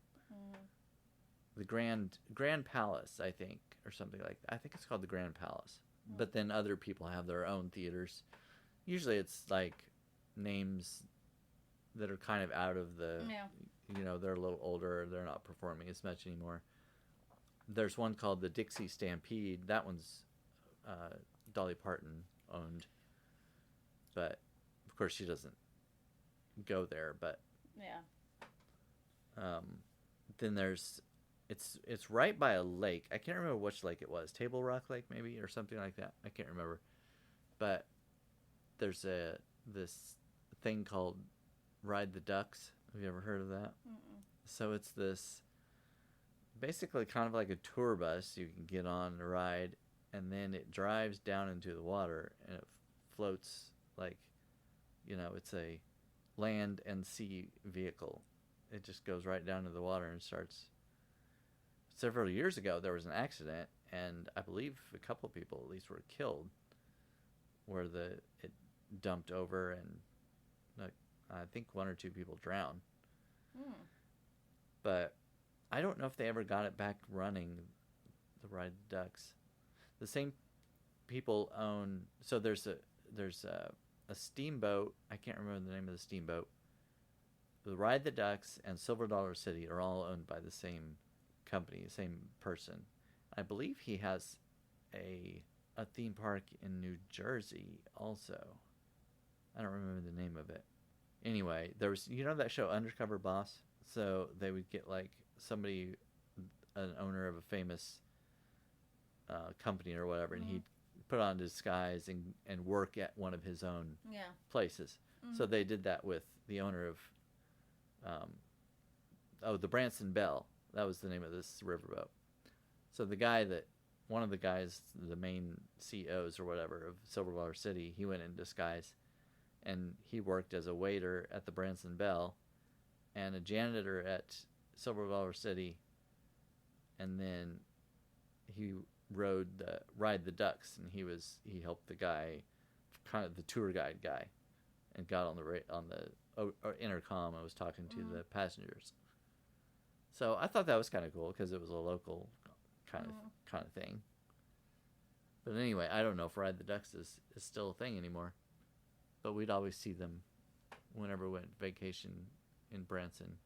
The Grand Palace, I think, or something like that. I think it's called the Grand Palace. But then other people have their own theaters. Usually it's like names that are kind of out of the, they're a little older. They're not performing as much anymore. There's one called the Dixie Stampede. That one's Dolly Parton owned. But, of course, she doesn't go there. But then it's right by a lake. I can't remember which lake it was. Table Rock Lake, maybe, or something like that. I can't remember. But there's this thing called Ride the Ducks. Have you ever heard of that? Mm-mm. So it's this, basically kind of like a tour bus you can get on and ride, and then it drives down into the water, and it floats like, it's a land and sea vehicle. It just goes right down to the water and starts. Several years ago, there was an accident, and I believe a couple of people at least were killed, where it dumped over, and I think 1 or 2 people drowned. But I don't know if they ever got it back running, the Ride the Ducks. The same people own. So there's a steamboat. I can't remember the name of the steamboat. The Ride the Ducks and Silver Dollar City are all owned by the same company, the same person. I believe he has a theme park in New Jersey also. I don't remember the name of it. Anyway, there was, that show Undercover Boss? So they would get like somebody, an owner of a famous company or whatever, and he'd put on a disguise and work at one of his own places. Mm-hmm. So they did that with the owner of the Branson Belle. That was the name of this riverboat. So one of the guys, the main CEOs or whatever of Silver Dollar City, he went in disguise, and he worked as a waiter at the Branson Belle and a janitor at Silver Dollar City, and then he Ride the Ducks, and he helped the guy, kind of the tour guide guy, and got on the intercom. I was talking to the passengers. So I thought that was kind of cool because it was a local kind of thing. But anyway, I don't know if Ride the Ducks is still a thing anymore. But we'd always see them whenever we went vacation in Branson.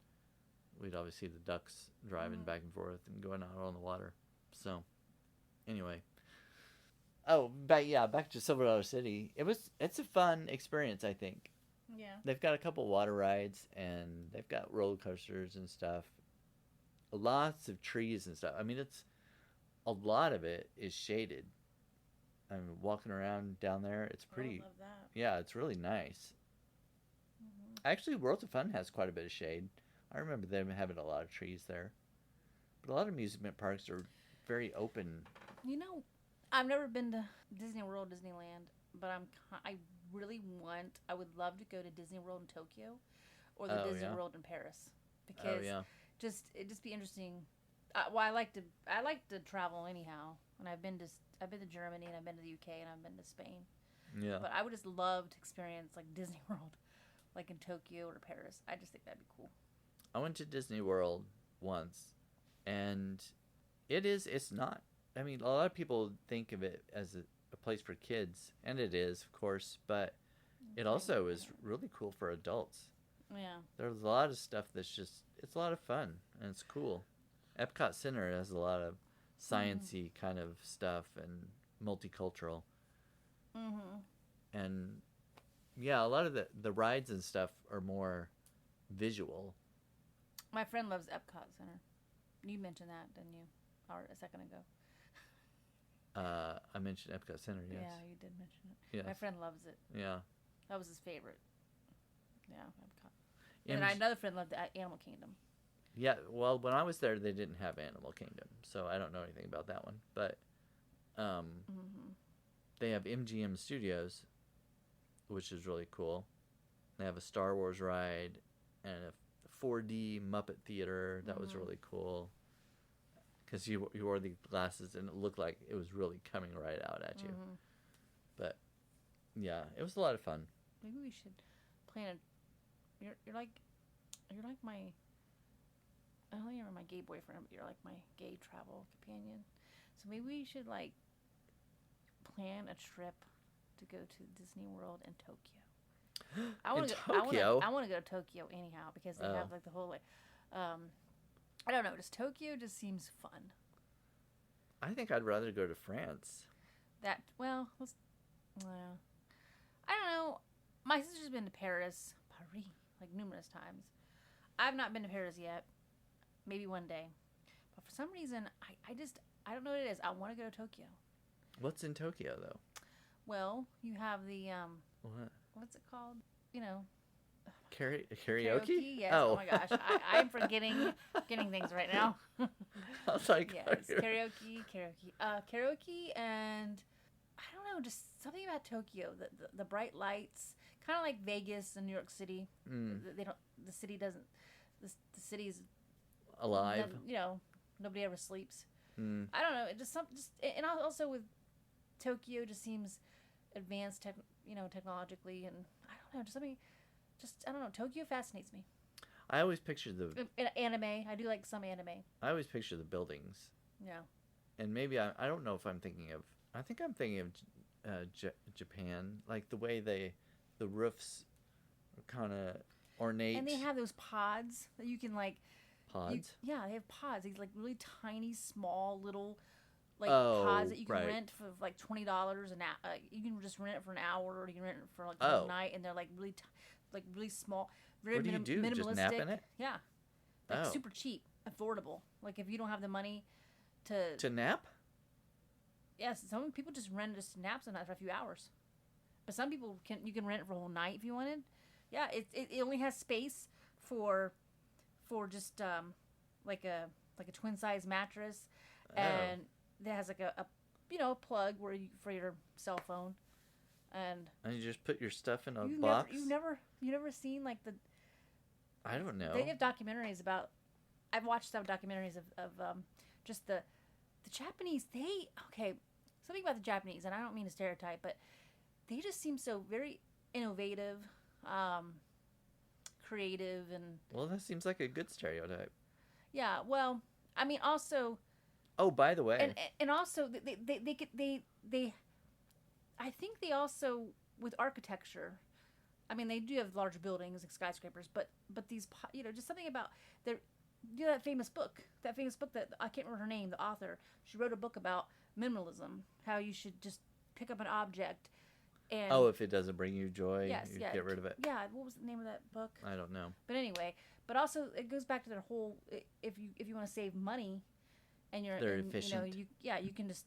We'd always see the ducks driving back and forth and going out on the water. So, anyway. Oh, back to Silver City. It's a fun experience, I think. Yeah. They've got a couple water rides and they've got roller coasters and stuff. Lots of trees and stuff. I mean, a lot of it is shaded. I'm walking around down there. It's pretty. I love that. Yeah, it's really nice. Actually, Worlds of Fun has quite a bit of shade. I remember them having a lot of trees there. But a lot of amusement parks are very open. You know, I've never been to Disney World, Disneyland, but I would love to go to Disney World in Tokyo or the Disney World in Paris because it'd just be interesting. Well, I like to travel anyhow, and I've been to Germany and I've been to the UK and I've been to Spain. Yeah. But I would just love to experience like Disney World, like in Tokyo or Paris. I just think that'd be cool. I went to Disney World once, and it's not. I mean, a lot of people think of it as a place for kids, and it is, of course, but it also is really cool for adults. Yeah. There's a lot of stuff it's a lot of fun, and it's cool. Epcot Center has a lot of science-y kind of stuff and multicultural. And, yeah, a lot of the rides and stuff are more visual. My friend loves Epcot Center. You mentioned that, didn't you? Or a second ago. I mentioned Epcot Center, yes. Yeah, you did mention it. Yes. My friend loves it. Yeah. That was his favorite. Yeah, Epcot. And then another friend loved the Animal Kingdom. Yeah, well, when I was there, they didn't have Animal Kingdom, so I don't know anything about that one. But they have MGM Studios, which is really cool. They have a Star Wars ride and a 4D Muppet Theater. That was really cool. Because you wore the glasses and it looked like it was really coming right out at you. But, yeah, it was a lot of fun. Maybe we should plan you're like my... I don't think you're my gay boyfriend, but you're like my gay travel companion. So maybe we should like plan a trip to go to Disney World in Tokyo. I want to go to Tokyo anyhow because they have like the whole like, I don't know, just Tokyo just seems fun. I think I'd rather go to France. I don't know. My sister's been to Paris, like numerous times. I've not been to Paris yet. Maybe one day. But for some reason, I don't know what it is. I want to go to Tokyo. What's in Tokyo, though? Well, you have the, What? what's it called? You know. Karaoke? Yes. Oh my gosh. I'm forgetting things right now. I was like, yes, karaoke, and I don't know, just something about Tokyo. The bright lights, kind of like Vegas and New York City. The city doesn't. The city's alive. Nobody ever sleeps. I don't know. It just and also with Tokyo, just seems advanced, technologically, and I don't know. I don't know. Tokyo fascinates me. I always picture the anime. I do like some anime. I always picture the buildings. Yeah. And maybe I don't know if I'm thinking of. I think I'm thinking of Japan, like the way the roofs are kind of ornate. And they have those pods that you can like. Pods? They have pods. These like really tiny, small, little pods that you can rent for like $20 an hour. You can just rent it for an hour, or you can rent it for like a night, and they're like really small, very what do you do? minimalistic. Just nap in it? Yeah, like super cheap, affordable. Like if you don't have the money to nap. Yes, some people just rent just naps on that for a few hours, but some people you can rent it for a whole night if you wanted. Yeah, it only has space for just like a twin size mattress, and it has like a plug for your cell phone, and you just put your stuff in a box. You've never seen like the. I don't know. They have documentaries about. I've watched some documentaries of just the Japanese. Something about the Japanese, and I don't mean to stereotype, but they just seem so very innovative. creative, and Well, that seems like a good stereotype. yeah. Well, I mean, also, Oh, by the way, and also they I think they also, with architecture, I mean, they do have large buildings like skyscrapers, but these, just something about their, that famous book, that I can't remember her name, the author. She wrote a book about minimalism, how you should just pick up an object and oh, if it doesn't bring you joy, yes, you yeah, get rid of it. yeah. What was the name of that book? I don't know. But anyway, but also it goes back to their whole, if you want to save money, and They're and, efficient. you can just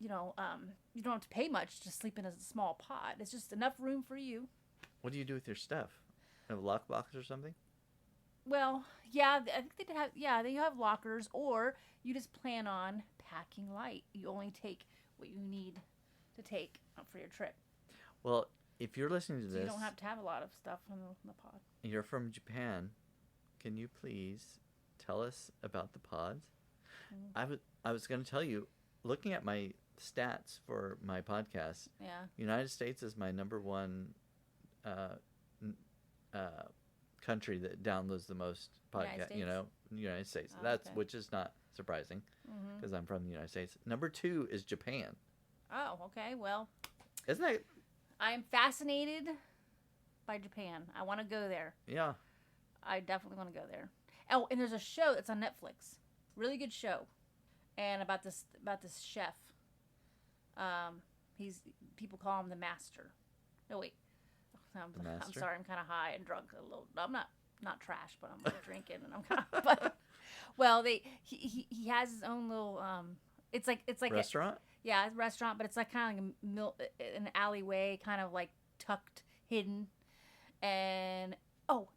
you don't have to pay much to sleep in a small pod. It's just enough room for you. What do you do with your stuff? A lockbox or something? Well, yeah, I think they have. Yeah, they have lockers, or you just plan on packing light. You only take what you need to take for your trip. Well, if you're listening to So this, you don't have to have a lot of stuff in the pod. you're from Japan, can you please tell us about the pods? I was going to tell you, looking at my stats for my podcast, Yeah. United States is my number one country that downloads the most podcast. United States. Oh, That's okay. which is not surprising Mm-hmm. because I'm from the United States. Number 2 is Japan. Oh, okay. Well, Isn't that? I'm fascinated by Japan. I want to go there. Yeah. I definitely want to go there. Oh, and there's a show that's on Netflix. Really good show. And about this chef. People call him the master. No, wait. The master? I'm sorry. I'm kind of high and drunk a little. I'm not trash, but I'm drinking and I'm kind of. But, well, he has his own little. It's like Restaurant? yeah, it's a restaurant, but it's like kind of like an alleyway, kind of like tucked, hidden. And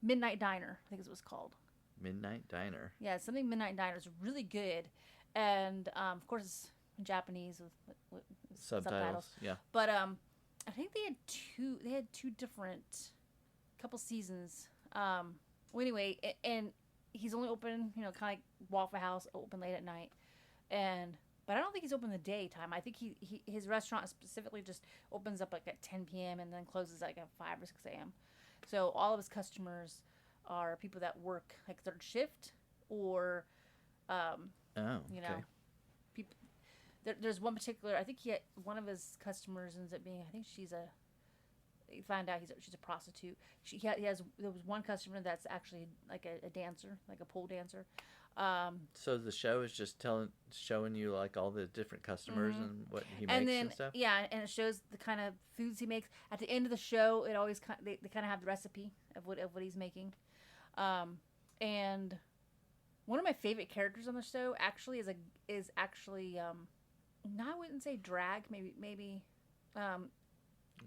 Midnight Diner, I think is what it's called. Midnight Diner. Yeah, something Midnight Diner is really good, and of course it's in Japanese with Subtitles. Yeah. But I think they had two different couple seasons. Well, anyway, and he's only open, kind of like Waffle House, open late at night, but I don't think he's open in the daytime. I think his restaurant specifically just opens up like at 10 p.m. and then closes like at 5 or 6 a.m. So all of his customers are people that work like third shift or, Okay. people. There's one particular. I think one of his customers ends up being. I think she's a. You find out she's a prostitute. There was one customer that's actually like a dancer, like a pole dancer. So the show is just showing you like all the different customers and what he makes and then and stuff. yeah, and it shows the kind of foods he makes. At the end of the show, it always they kind of have the recipe of what he's making. And one of my favorite characters on the show actually is actually no, I wouldn't say drag, maybe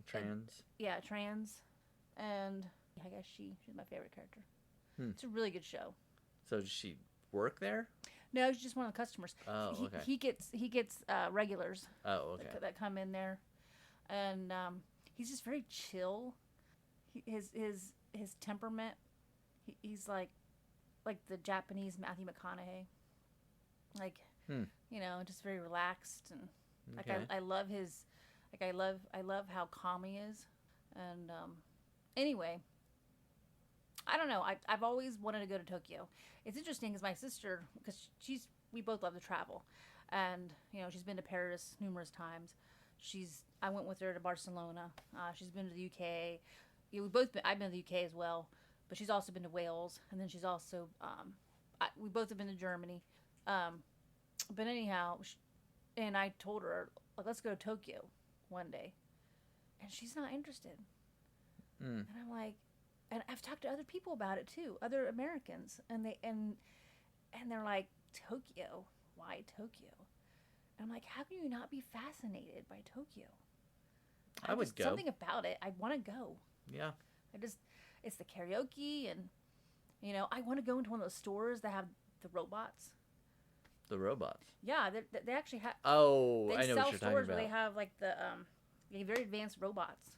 Trans. yeah, trans, and I guess she's my favorite character. It's a really good show. So does she work there? No, she's just one of the customers. Oh, okay. He gets regulars. Oh, okay. That come in there, and he's just very chill. His temperament. He's like the Japanese Matthew McConaughey. Like, just very relaxed, and like Okay. I love his. Like I love how calm he is, and anyway, I don't know. I've always wanted to go to Tokyo. It's interesting because my sister, because we both love to travel, and she's been to Paris numerous times. I went with her to Barcelona. She's been to the UK. I've been to the UK as well, but she's also been to Wales, and then she's also we both have been to Germany. But anyhow, and I told her, like, let's go to Tokyo one day, and she's not interested. And I'm like, and I've talked to other people about it too, other Americans, and they're like, Tokyo? Why Tokyo? And I'm like, how can you not be fascinated by Tokyo? I would go. Something about it. I want to go. Yeah. It's the karaoke, and I want to go into one of those stores that have the robots. The robots. Yeah, they actually have. Oh, They I know sell what you're talking stores where about. they have like the very advanced robots.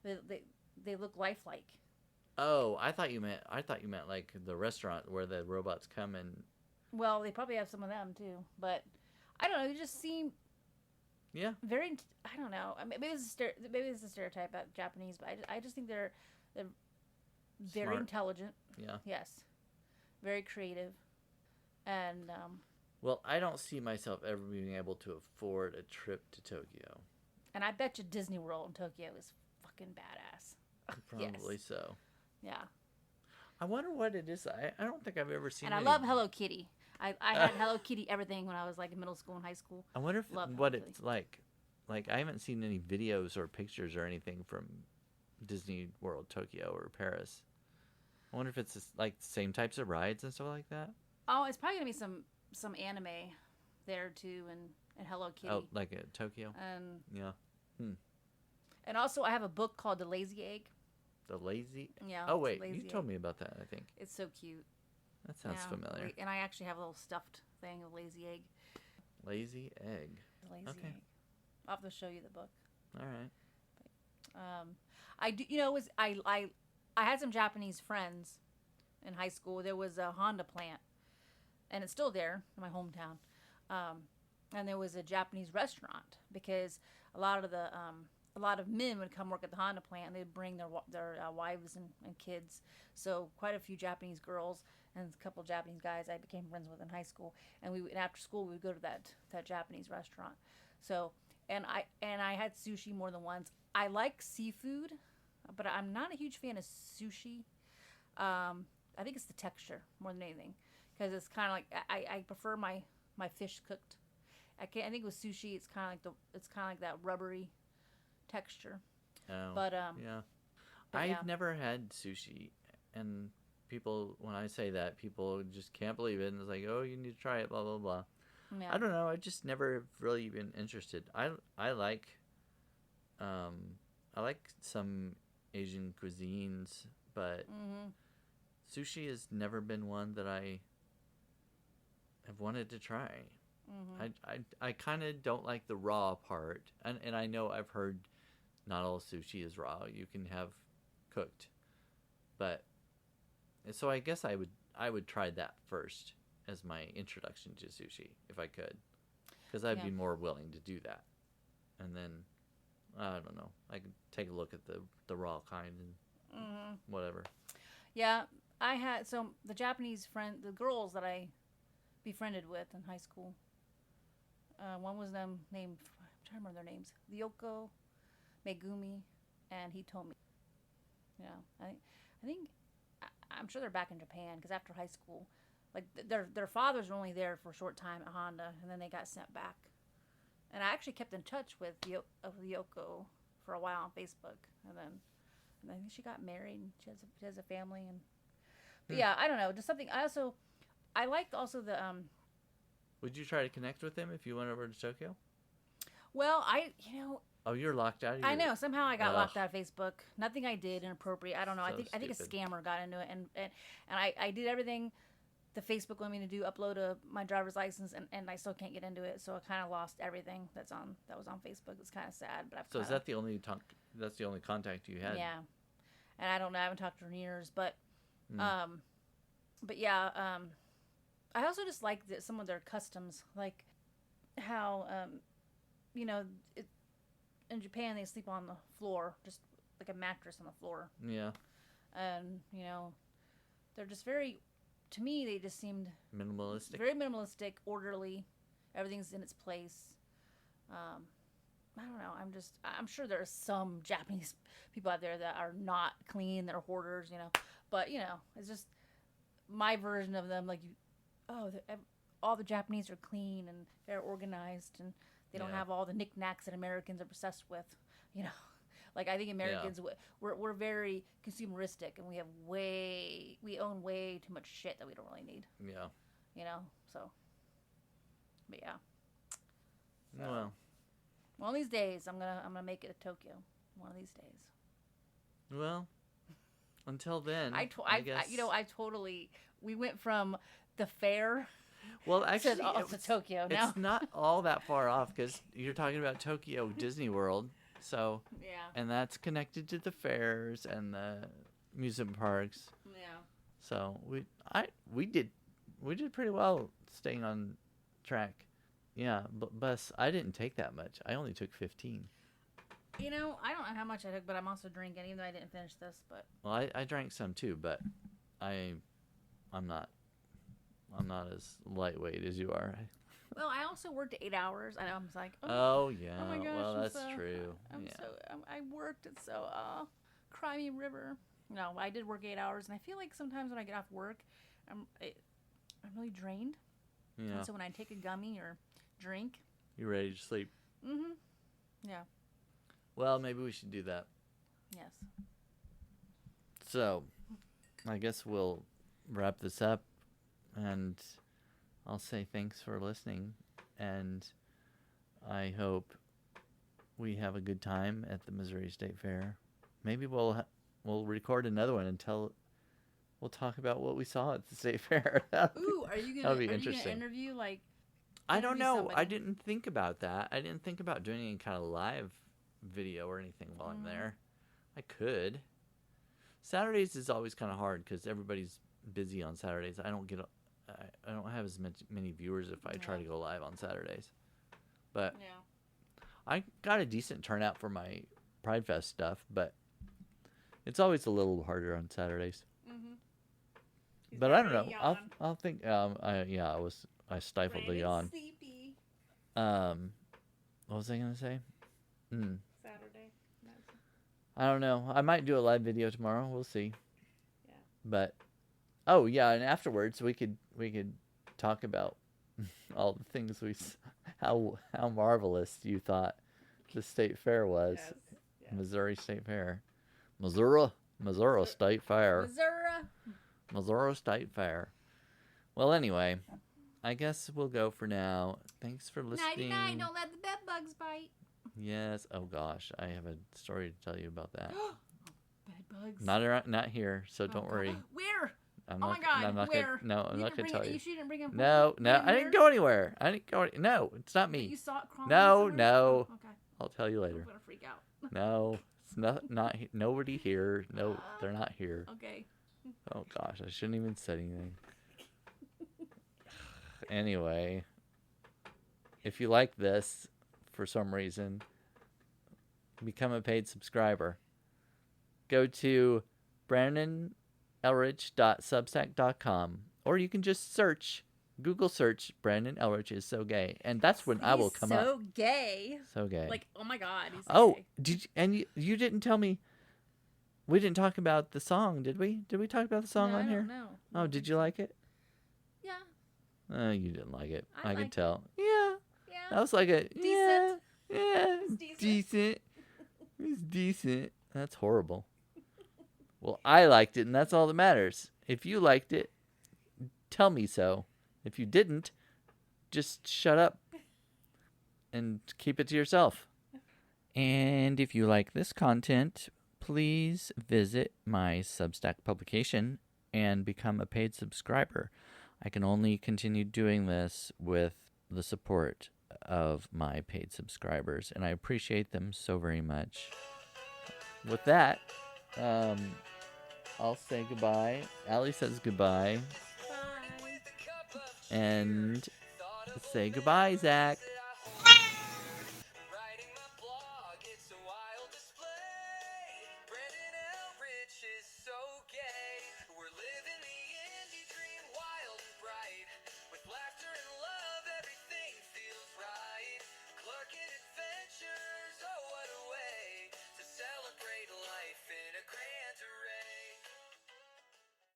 They look lifelike. Oh, I thought you meant like the restaurant where the robots come and. Well, they probably have some of them too, but I don't know. They just seem Yeah. very. I don't know. Maybe it's a stereotype about Japanese, but I just think they're They're very Smart. intelligent. Yeah. Yes. Very creative. And Well, I don't see myself ever being able to afford a trip to Tokyo. I bet you Disney World in Tokyo is fucking badass. Probably Yes. so. Yeah. I wonder what it is. I don't think I've ever seen And I any- love Hello Kitty. I had Hello Kitty everything when I was like in middle school and high school. I wonder Love what Hello it's like. Like, I haven't seen any videos or pictures or anything from Disney World Tokyo or Paris. I wonder if it's just, like, the same types of rides and stuff like that. Oh, it's probably gonna be some anime there too, and Hello Kitty. Oh, like a Tokyo? And Yeah. and also I have a book called The Lazy Egg. The Lazy... Yeah. Oh, it's wait. Lazy You told Egg. me about that, I think. It's so cute. That sounds Yeah. familiar. And I actually have a little stuffed thing of Lazy Egg. Lazy Egg. The Lazy Okay. Egg. I'll have to show you the book. All right. I do. You know, it was I had some Japanese friends in high school. There was a Honda plant, and it's still there in my hometown. And there was a Japanese restaurant because a lot of men would come work at the Honda plant, and they'd bring their wives and kids. So quite a few Japanese girls and a couple of Japanese guys I became friends with in high school. And after school we would go to that Japanese restaurant. So and I had sushi more than once. I like seafood, but I'm not a huge fan of sushi. I think it's the texture more than anything, because it's kind of like I prefer my fish cooked. I think with sushi it's kind of like that rubbery texture. Oh, But yeah. but I've yeah. never had sushi, and people, when I say that, people just can't believe it, and it's like, oh, you need to try it, blah, blah, blah. Yeah. I don't know. I just never really been interested. I like some Asian cuisines, but Mhm. sushi has never been one that I have wanted to try. Mhm. I kind of don't like the raw part, and I know I've heard not all sushi is raw. You can have cooked, but so I guess I would try that first as my introduction to sushi if I could, because I'd Yeah. be more willing to do that, and then I don't know, I could take a look at the raw kind and Mhm. whatever. Yeah, I had the Japanese the girls that I befriended with in high school. One was named, I'm trying to remember their names, Ryoko, Megumi, and Hitomi. Yeah, I'm sure they're back in Japan because after high school, like their fathers were only there for a short time at Honda, and then they got sent back. And I actually kept in touch with Ryoko for a while on Facebook, and then I think she got married. And she has a family, and but yeah, I don't know, just something. I liked also the Would you try to connect with them if you went over to Tokyo? Well, Oh, you're locked out. I know somehow I got Ugh. locked out of Facebook. Nothing I did inappropriate. I don't know. So I think a stupid. scammer got into it, and I did everything the Facebook wanted me to do, upload my driver's license, and I still can't get into it. So I kind of lost everything that was on Facebook. It's kind of sad, but So is that the only that's the only contact you had? Yeah, and I don't know. I haven't talked to her in years, but Mm. but yeah, I also just like some of their customs, like how in Japan they sleep on the floor, just like a mattress on the floor, Yeah. and they're just very, to me they just seemed Minimalistic. very minimalistic, orderly, everything's in its place. I don't know, I'm sure there are some Japanese people out there that are not clean, they're hoarders, but it's just my version of them, like all the Japanese are clean and they're organized, and they don't Yeah. have all the knickknacks that Americans are obsessed with, like I think Americans we're very consumeristic, and we own way too much shit that we don't really need, Yeah. so but yeah. Well. One of these days I'm gonna make it to Tokyo, one of these days. Well. Until then, I guess. we went from the fair Well, actually, to Tokyo now. it's not all that far off because you're talking about Tokyo Disney World, so Yeah. and that's connected to the fairs and the amusement parks. Yeah. So we did pretty well staying on track. Yeah, but bus I didn't take that much. I only took 15. You know, I don't know how much I took, but I'm also drinking, even though I didn't finish this. But Well, I drank some too, but I'm not as lightweight as you are. well, I also worked 8 hours, and I was like, Oh yeah. oh my gosh, well, I'm that's so, true. I'm Yeah. so I worked it so cry me river. No, I did work 8 hours, and I feel like sometimes when I get off work, I'm really drained. Yeah. And so when I take a gummy or drink, You ready to sleep? yeah, Well, maybe we should do that. yes, So, I guess we'll wrap this up, and I'll say thanks for listening, and I hope we have a good time at the Missouri State Fair. Maybe we'll record another one and we'll talk about what we saw at the State Fair. Ooh, are you That'll be gonna interesting. interview like? I don't interview know. somebody? I didn't think about that. I didn't think about doing any kind of live video or anything while I'm there. I could. Saturdays is always kind of hard because everybody's busy on Saturdays. I don't have as many viewers if I try to go live on Saturdays. But Yeah. I got a decent turnout for my Pride Fest stuff, but it's always a little harder on Saturdays. But I don't know. I'll think. I stifled the yawn. Sleepy. What was I gonna say? Saturday. I don't know. I might do a live video tomorrow. We'll see. Yeah. But oh yeah, and afterwards we could talk about all the things how marvelous you thought the state fair was. Yes. Missouri State Fair. Missouri State Fair. Missouri State Fair. Well, anyway, I guess we'll go for now. Thanks for listening. Nighty-night, don't let the bed bugs bite. Yes. Oh gosh, I have a story to tell you about that. Bed bugs. Not here, so don't worry. Where? I'm Oh not, my God, I'm not where? Gonna, no, I'm not going to tell you. You didn't bring him. No, I didn't go anywhere. No, it's not me. You saw it crawling No, somewhere? no. Oh, okay. I'll tell you I'm later. gonna freak out. No, it's not nobody here. No, they're not here. Okay. Oh gosh, I shouldn't even say anything. Anyway, if you like this for some reason, become a paid subscriber. Go to brandonelrich.substack.com, or you can just Google search Brandon Elrich is so gay, and that's when I will come up. So gay. So gay. Like, oh my God, he's Oh, gay. you didn't tell me. We didn't talk about the song, did we? Did we talk about the song No, on I here? don't know. Oh, did you like it? Yeah. You didn't like it. I I could liked tell. Yeah. Yeah. That was like a Decent. Yeah. It's Decent. It was decent. That's horrible. Well, I liked it, and that's all that matters. If you liked it, tell me so. If you didn't, just shut up and keep it to yourself. And if you like this content, please visit my Substack publication and become a paid subscriber. I can only continue doing this with the support of my paid subscribers, and I appreciate them so very much. With that, I'll say goodbye. Allie says goodbye. Bye. And say goodbye, Zach.